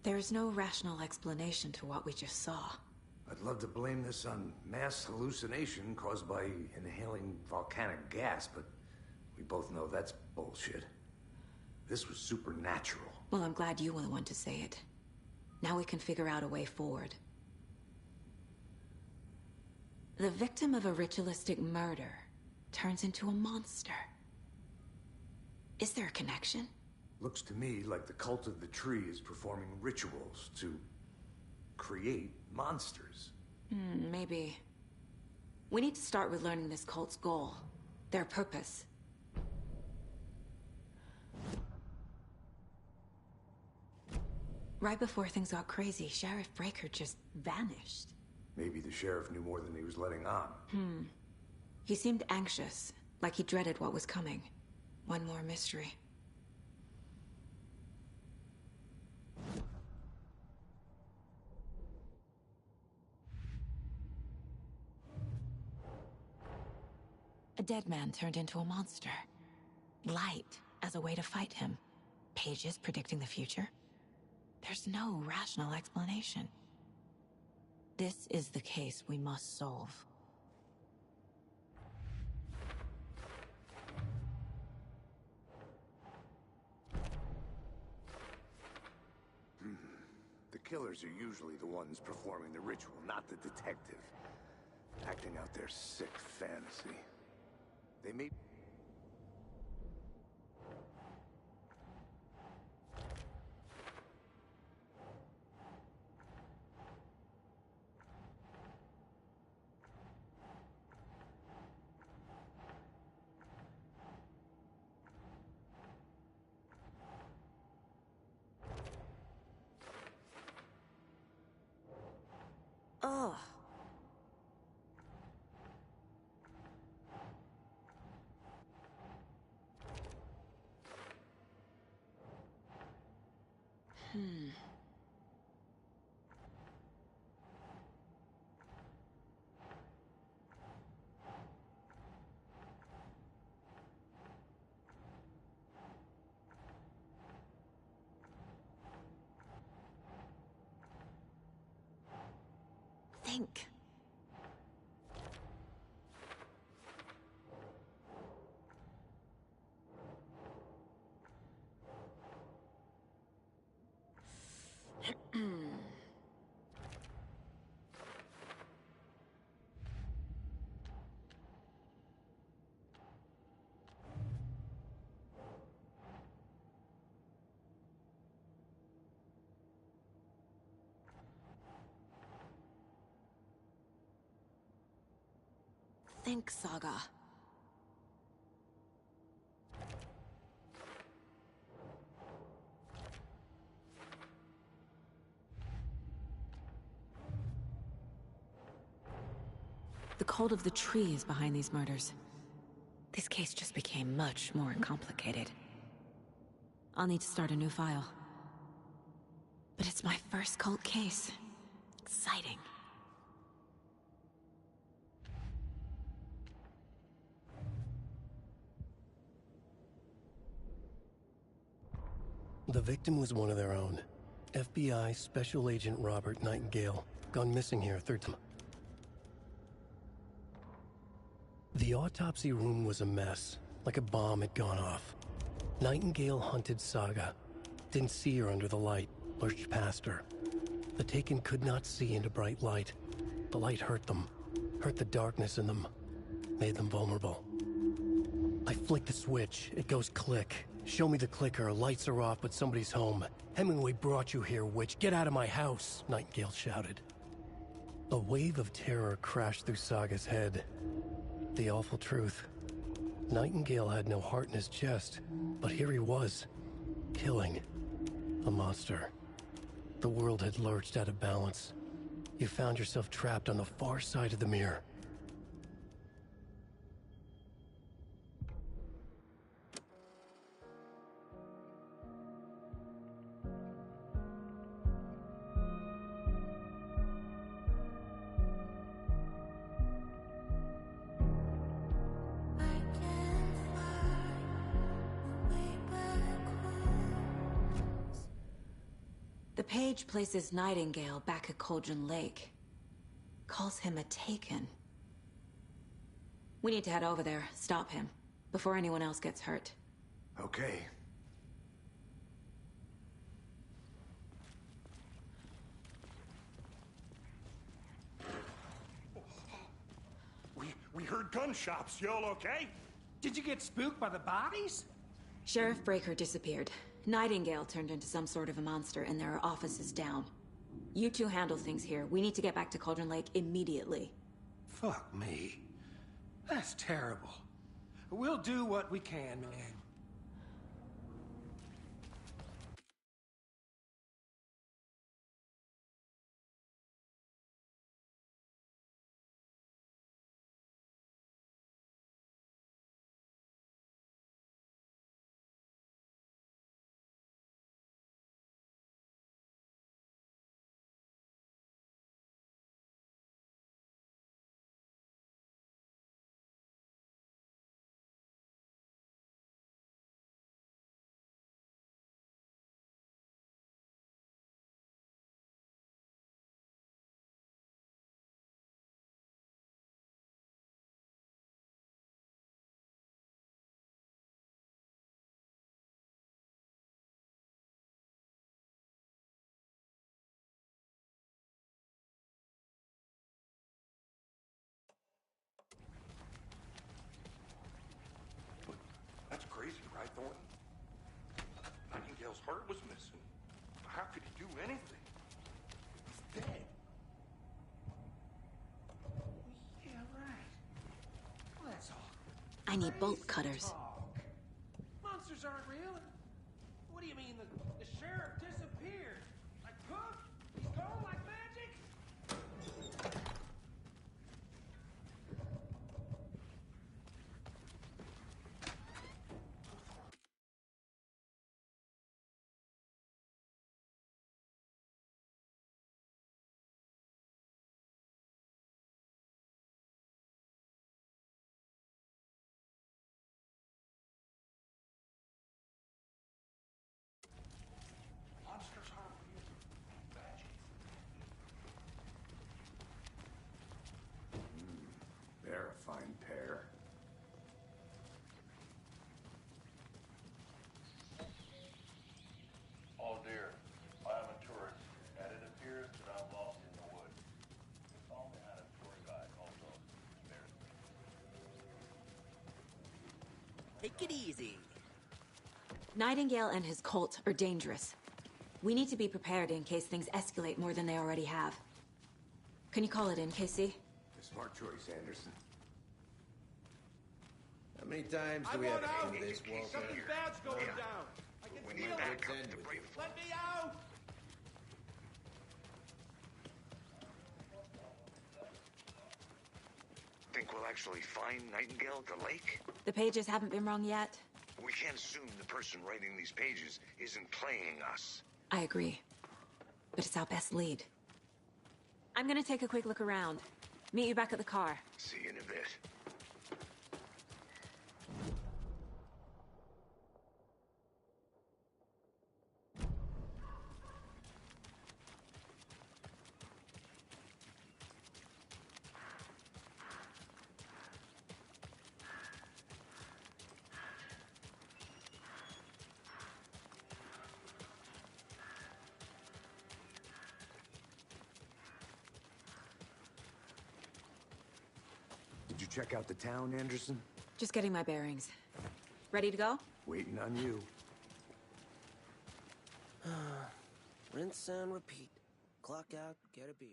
There's no rational explanation to what we just saw. I'd love to blame this on mass hallucination caused by inhaling volcanic gas, but we both know that's bullshit. This was supernatural. Well, I'm glad you were the one to say it. Now we can figure out a way forward. The victim of a ritualistic murder turns into a monster. Is there a connection? Looks to me like the cult of the tree is performing rituals to create monsters. Maybe. We need to start with learning this cult's goal, their purpose. Right before things got crazy, Sheriff Breaker just vanished. Maybe the sheriff knew more than he was letting on. He seemed anxious, like he dreaded what was coming. One more mystery. A dead man turned into a monster. Light as a way to fight him. Pages predicting the future. There's no rational explanation. This is the case we must solve. The killers are usually the ones performing the ritual, not the detective. Acting out their sick fantasy. They may... Ugh. Think. Think, Saga. The cult of the tree is behind these murders. This case just became much more complicated. I'll need to start a new file. But it's my first cult case. Exciting. The victim was one of their own. FBI Special Agent Robert Nightingale, gone missing here a third time. The autopsy room was a mess, like a bomb had gone off. Nightingale hunted Saga. Didn't see her under the light, lurched past her. The Taken could not see into bright light. The light hurt them, hurt the darkness in them, made them vulnerable. I flick the switch, it goes click. Show me the clicker, lights are off, but somebody's home. Hemingway brought you here, witch. Get out of my house, Nightingale shouted. A wave of terror crashed through Saga's head. The awful truth. Nightingale had no heart in his chest, but here he was, killing a monster. The world had lurched out of balance. You found yourself trapped on the far side of the mirror. The page places Nightingale back at Cauldron Lake. Calls him a Taken. We need to head over there, stop him, before anyone else gets hurt. Okay. We heard gunshots. Y'all okay? Did you get spooked by the bodies? Sheriff Breaker disappeared. Nightingale turned into some sort of a monster, and there are offices down. You two handle things here. We need to get back to Cauldron Lake immediately. Fuck me. That's terrible. We'll do what we can, man. That's crazy, right, Thornton? Nightingale's heart was missing. How could he do anything? He's dead. Yeah, right. Well, that's all. I need bolt cutters. Monsters aren't real. What do you mean? The sheriff disappeared? Like Cook? He's gone like magic? Monsters aren't real. Magic. They're a fine pair. Oh dear, I am a tourist, and it appears that I'm lost in the woods. If only I had a tour guide also spares me. Take it easy. Nightingale and his cult are dangerous. We need to be prepared in case things escalate more than they already have. Can you call it in, KC? A smart choice, Anderson. How many times do we have to do this, Walter? Something bad's going down. I can We feel need it. backup end to with bring you. Let me out! Think we'll actually find Nightingale at the lake? The pages haven't been wrong yet. We can't assume the person writing these pages isn't playing us. I agree. But it's our best lead. I'm gonna take a quick look around. Meet you back at the car. See you in a bit. Did you check out the town, Anderson? Just getting my bearings. Ready to go? Waiting on you. Rinse and repeat. Clock out, get a beer.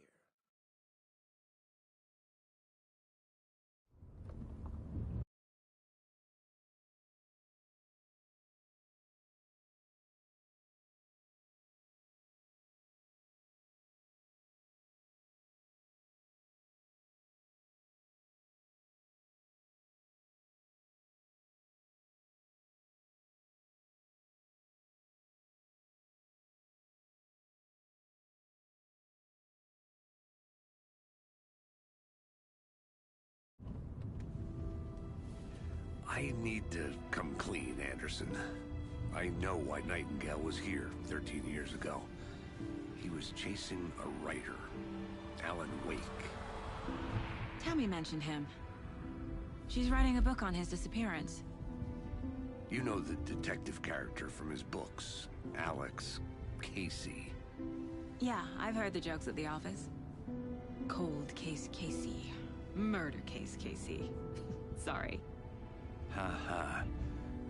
I need to come clean, Anderson. I know why Nightingale was here 13 years ago. He was chasing a writer, Alan Wake. Tammy mentioned him. She's writing a book on his disappearance. You know the detective character from his books, Alex Casey. Yeah, I've heard the jokes at the office. Cold case Casey. Murder case Casey. Sorry. Ha.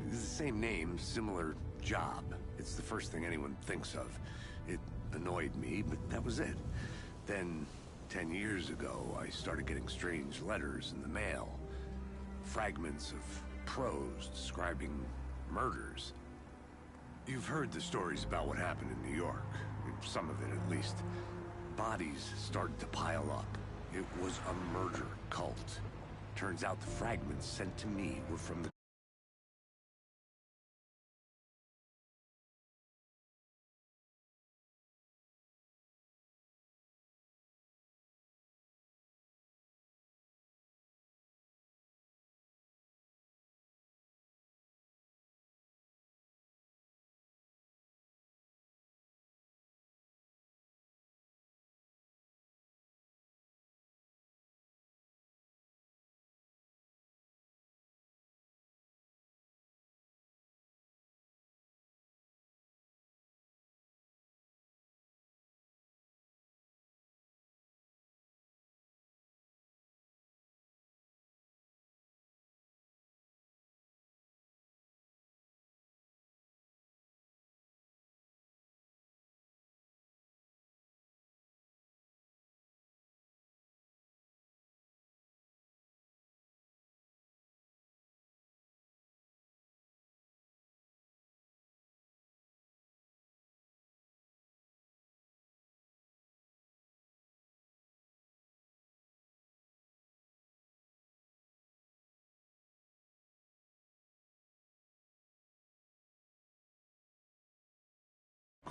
It's the same name, similar job. It's the first thing anyone thinks of. It annoyed me, but that was it. Then, 10 years ago, I started getting strange letters in the mail. Fragments of prose describing murders. You've heard the stories about what happened in New York. Some of it, at least. Bodies started to pile up. It was a murder cult. Turns out the fragments sent to me were from the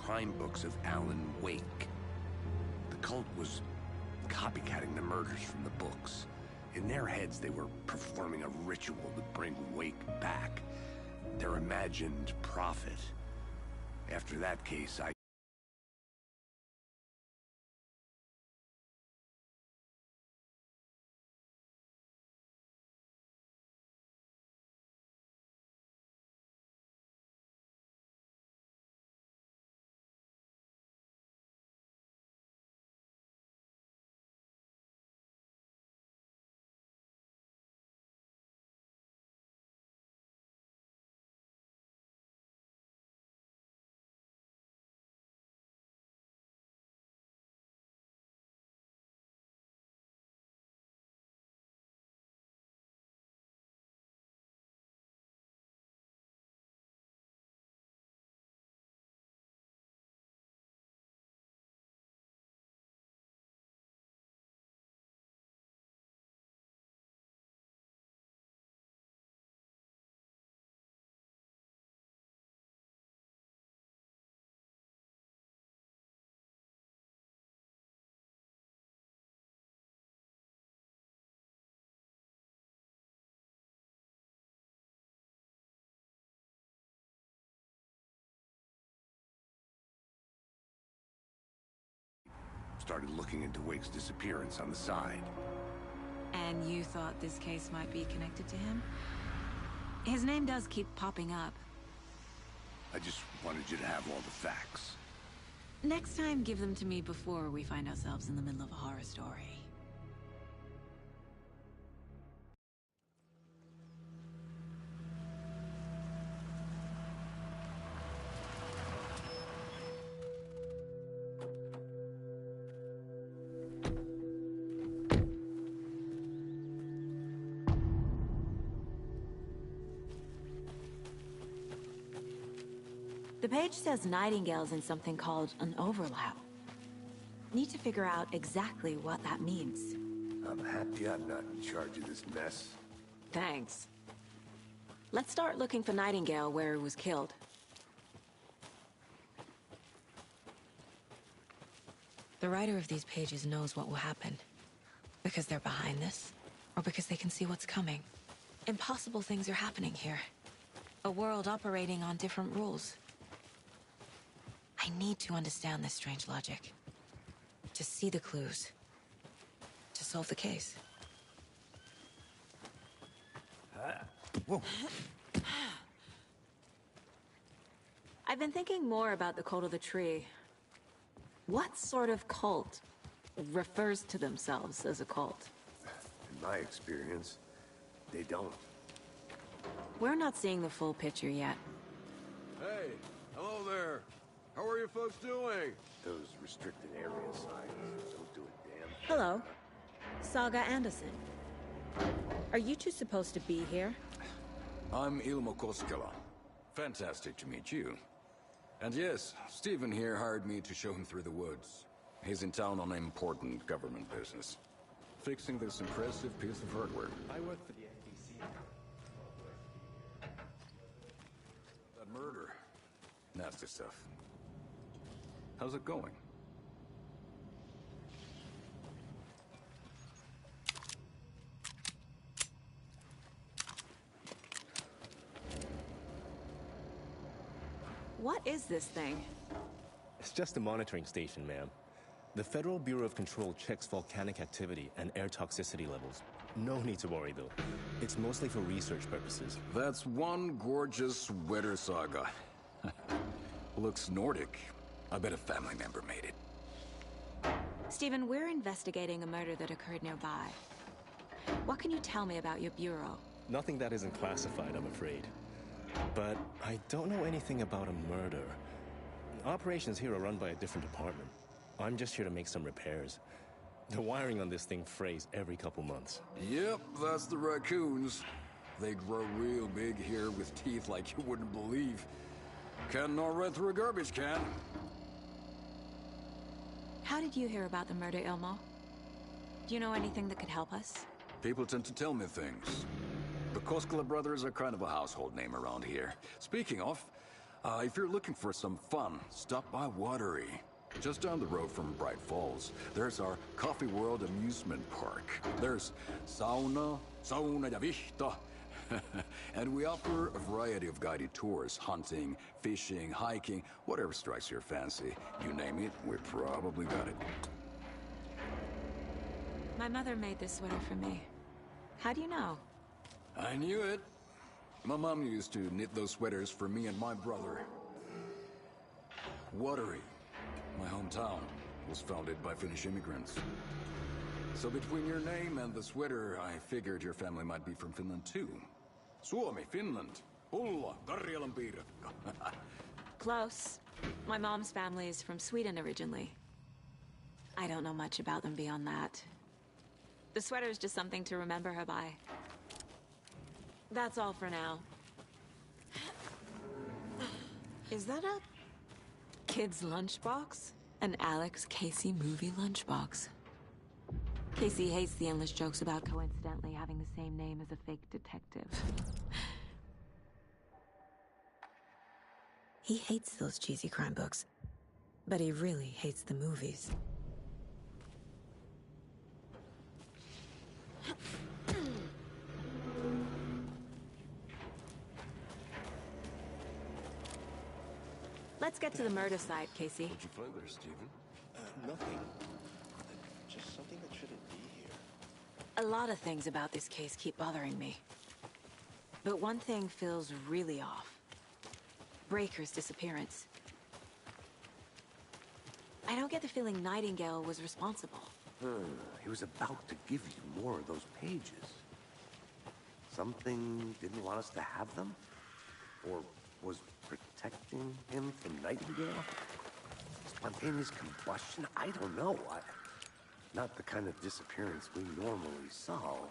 crime books of Alan Wake. The cult was copycatting the murders from the books. In their heads, they were performing a ritual to bring Wake back. Their imagined prophet. After that case, I started looking into Wake's disappearance on the side. And you thought this case might be connected to him? His name does keep popping up. I just wanted you to have all the facts. Next time, give them to me before we find ourselves in the middle of a horror story. The page says Nightingale's in something called an overlap. Need to figure out exactly what that means. I'm happy I'm not in charge of this mess. Thanks. Let's start looking for Nightingale where he was killed. The writer of these pages knows what will happen. Because they're behind this, or because they can see what's coming. Impossible things are happening here. A world operating on different rules. I need to understand this strange logic. To see the clues. To solve the case. Whoa. I've been thinking more about the cult of the tree. What sort of cult refers to themselves as a cult? In my experience, they don't. We're not seeing the full picture yet. Hey, hello there. How are you folks doing? Those restricted area signs don't do a damn thing. Hello. Saga Anderson. Are you two supposed to be here? I'm Ilmo Koskela. Fantastic to meet you. And yes, Stephen here hired me to show him through the woods. He's in town on important government business. Fixing this impressive piece of hardware. I work for the FTC. That murder. Nasty stuff. How's it going? What is this thing? It's just a monitoring station, ma'am. The Federal Bureau of Control checks volcanic activity and air toxicity levels. No need to worry, though. It's mostly for research purposes. That's one gorgeous weather saga. Looks Nordic. I bet a family member made it. Stephen, we're investigating a murder that occurred nearby. What can you tell me about your bureau? Nothing that isn't classified, I'm afraid. But I don't know anything about a murder. Operations here are run by a different department. I'm just here to make some repairs. The wiring on this thing frays every couple months. Yep, that's the raccoons. They grow real big here with teeth like you wouldn't believe. Can't gnaw right through a garbage can. How did you hear about the murder, Ilmo? Do you know anything that could help us? People tend to tell me things. The Koskela brothers are kind of a household name around here. Speaking of, if you're looking for some fun, stop by Watery. Just down the road from Bright Falls, there's our Coffee World amusement park. There's sauna ja vihta. And we offer a variety of guided tours, hunting, fishing, hiking, whatever strikes your fancy. You name it, we probably got it. My mother made this sweater for me. How do you know? I knew it. My mom used to knit those sweaters for me and my brother. Watery, my hometown, was founded by Finnish immigrants. So between your name and the sweater, I figured your family might be from Finland too. Suomi, Finland. Pulla, Karjalan piirakka. Close. My mom's family is from Sweden originally. I don't know much about them beyond that. The sweater is just something to remember her by. That's all for now. Is that a kid's lunchbox? An Alex Casey movie lunchbox. Casey hates the endless jokes about coincidentally having the same name as a fake detective. He hates those cheesy crime books, but he really hates the movies. Let's get to the murder site, Casey. What'd you find there, Stephen? Nothing. Just something that shouldn't be here. A lot of things about this case keep bothering me. But one thing feels really off. Breaker's disappearance. I don't get the feeling Nightingale was responsible. He was about to give you more of those pages. Something didn't want us to have them? Or was protecting him from Nightingale? Spontaneous combustion? I don't know. Not the kind of disappearance we normally solve.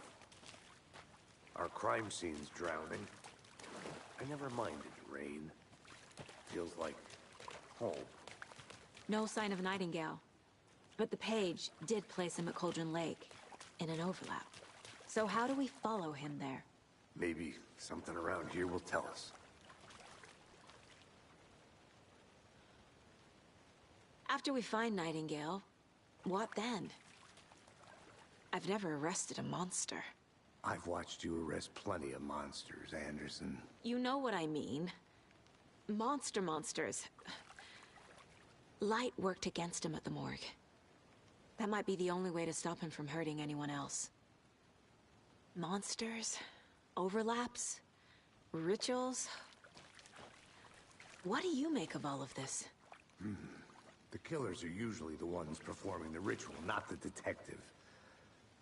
Our crime scene's drowning. I never minded rain. Feels like home. No sign of Nightingale. But the page did place him at Cauldron Lake, in an overlap. So how do we follow him there? Maybe something around here will tell us. After we find Nightingale, what then? I've never arrested a monster. I've watched you arrest plenty of monsters, Anderson. You know what I mean. Monsters. Light worked against him at the morgue. That might be the only way to stop him from hurting anyone else. Monsters? Overlaps? Rituals? What do you make of all of this? The killers are usually the ones performing the ritual, not the detective.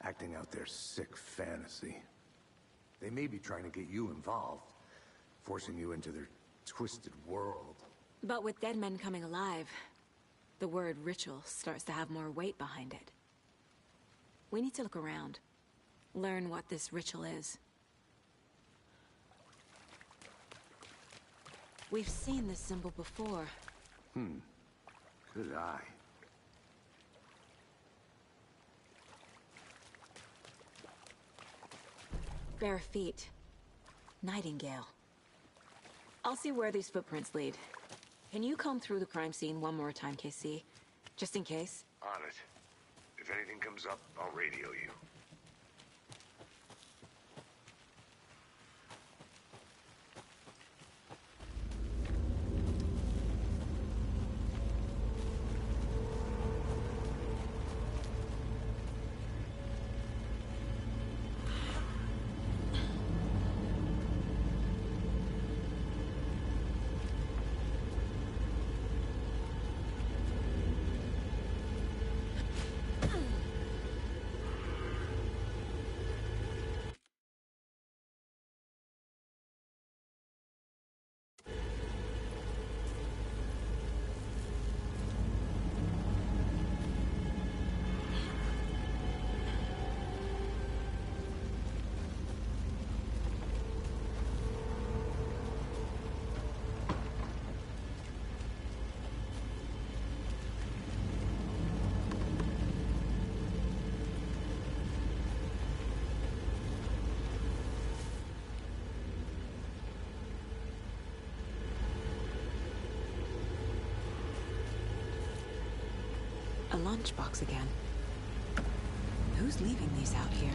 Acting out their sick fantasy. They may be trying to get you involved, forcing you into their twisted world. But with dead men coming alive, the word ritual starts to have more weight behind it. We need to look around. Learn what this ritual is. We've seen this symbol before. Good eye. Bare feet. Nightingale. I'll see where these footprints lead. Can you comb through the crime scene one more time, KC? Just in case? On it. If anything comes up, I'll radio you. A lunchbox again. Who's leaving these out here?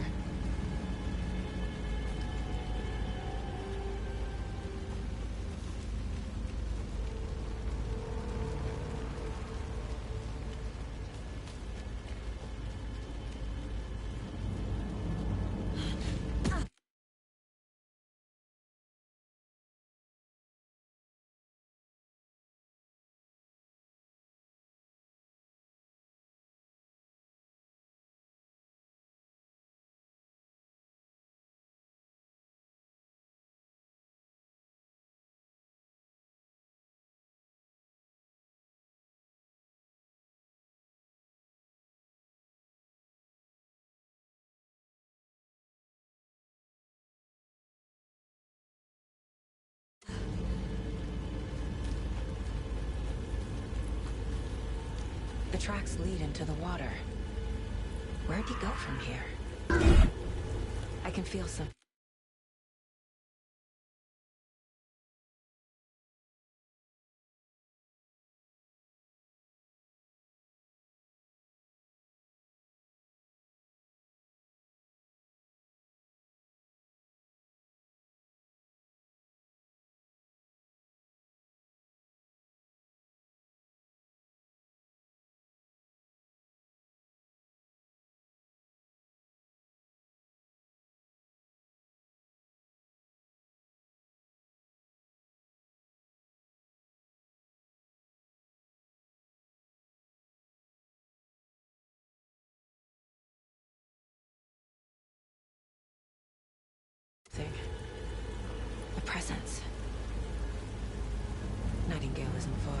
The tracks lead into the water. Where'd he go from here? I can feel some... A presence. Nightingale isn't far.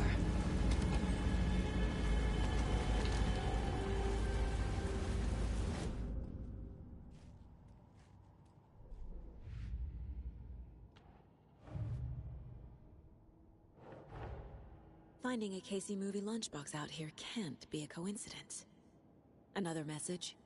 Finding a Casey movie lunchbox out here can't be a coincidence. Another message?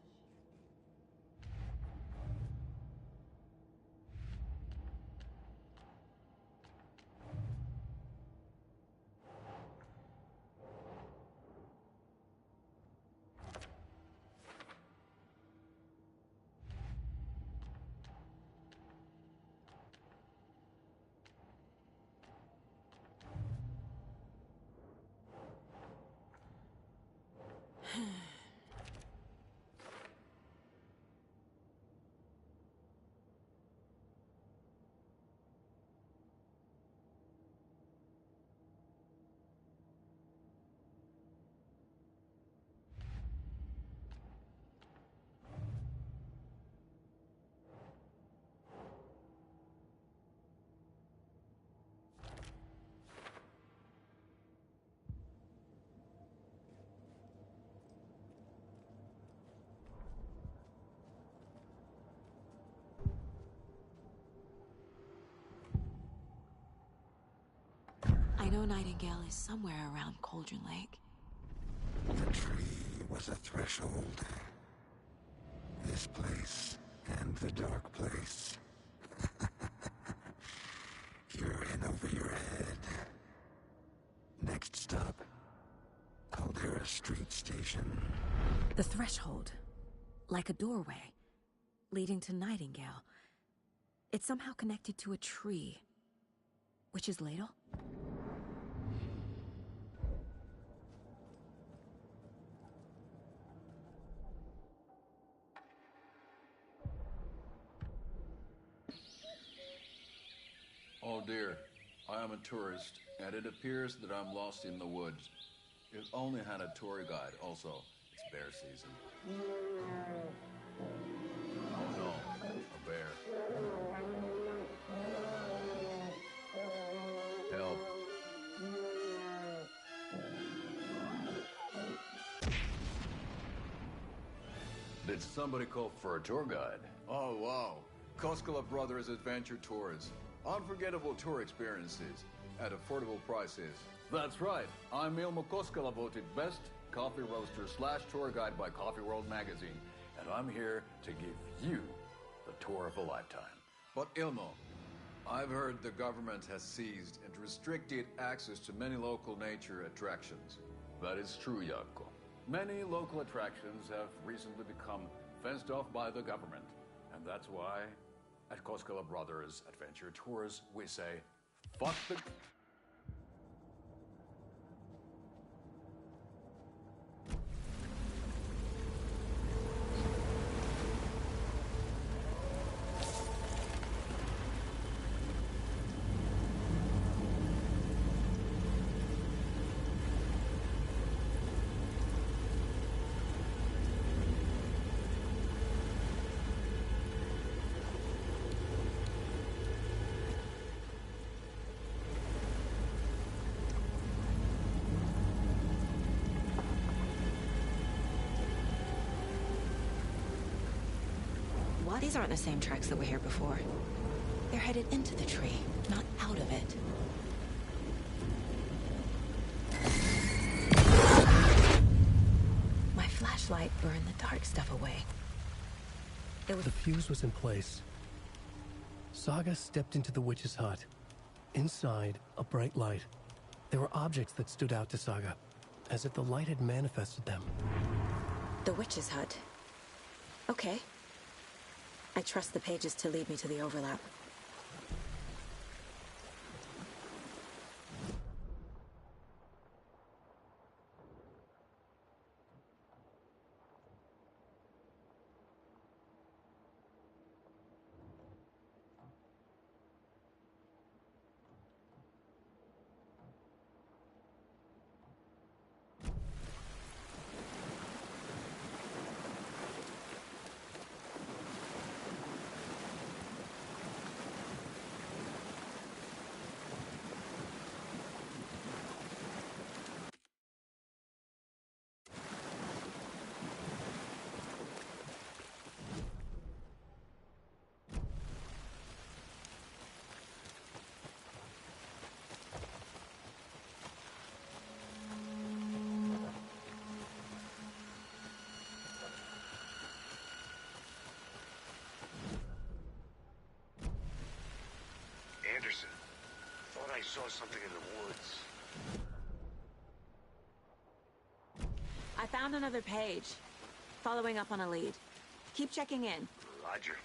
know Nightingale is somewhere around Cauldron Lake. The tree was a threshold. This place and the dark place. You're in over your head. Next stop, Caldera Street Station. The threshold. Like a doorway. Leading to Nightingale. It's somehow connected to a tree. Witch's Ladle? Oh dear, I am a tourist, and it appears that I'm lost in the woods. If only had a tour guide. Also, it's bear season. Oh no, a bear. Help. Did somebody call for a tour guide? Oh wow, Koskela Brothers Adventure Tours. Unforgettable tour experiences at affordable prices. That's right. I'm Ilmo Koskela, voted best coffee roaster / tour guide by Coffee World magazine. And I'm here to give you the tour of a lifetime. But Ilmo, I've heard the government has seized and restricted access to many local nature attractions. That is true, Jaakko. Many local attractions have recently become fenced off by the government. And that's why at Koskela Brothers Adventure Tours, we say, fuck the... These aren't the same tracks that were here before. They're headed into the tree, not out of it. My flashlight burned the dark stuff away. The fuse was in place. Saga stepped into the witch's hut. Inside, a bright light. There were objects that stood out to Saga, as if the light had manifested them. The witch's hut. Okay. I trust the pages to lead me to the overlap. Anderson, thought I saw something in the woods. I found another page. Following up on a lead. Keep checking in. Roger.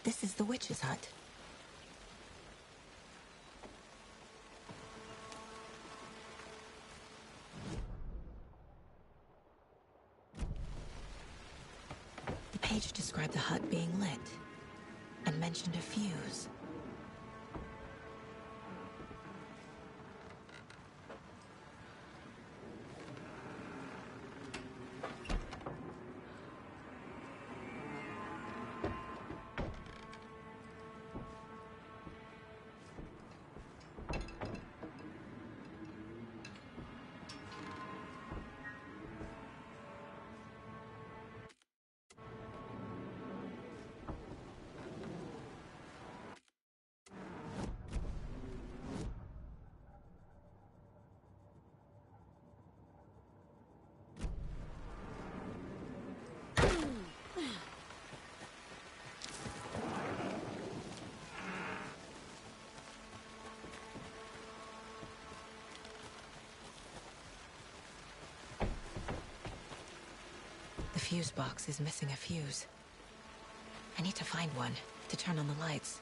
This is the witch's hut. The page described the hut being lit and mentioned a fuse. The fuse box is missing a fuse. I need to find one to turn on the lights.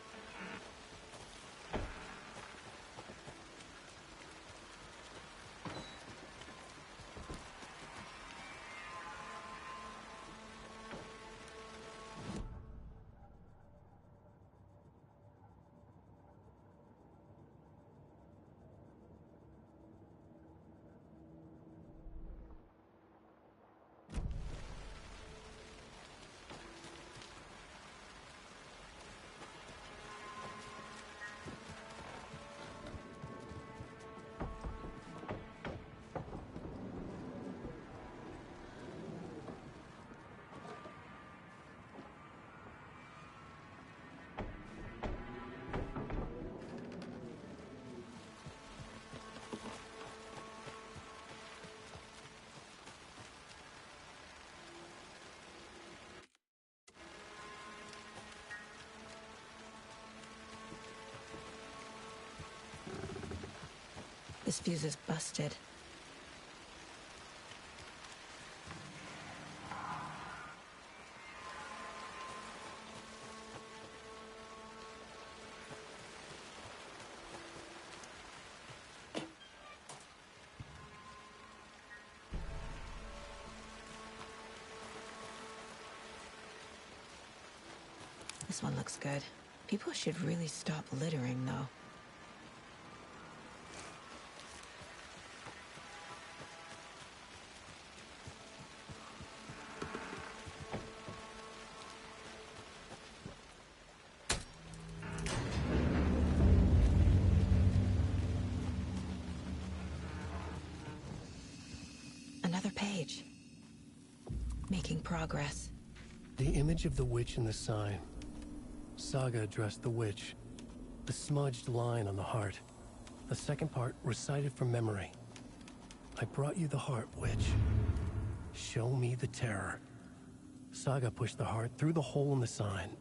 This fuse is busted. This one looks good. People should really stop littering, though. Another page. Making progress. The image of the witch in the sign. Saga addressed the witch. The smudged line on the heart. The second part recited from memory. I brought you the heart, witch. Show me the terror. Saga pushed the heart through the hole in the sign.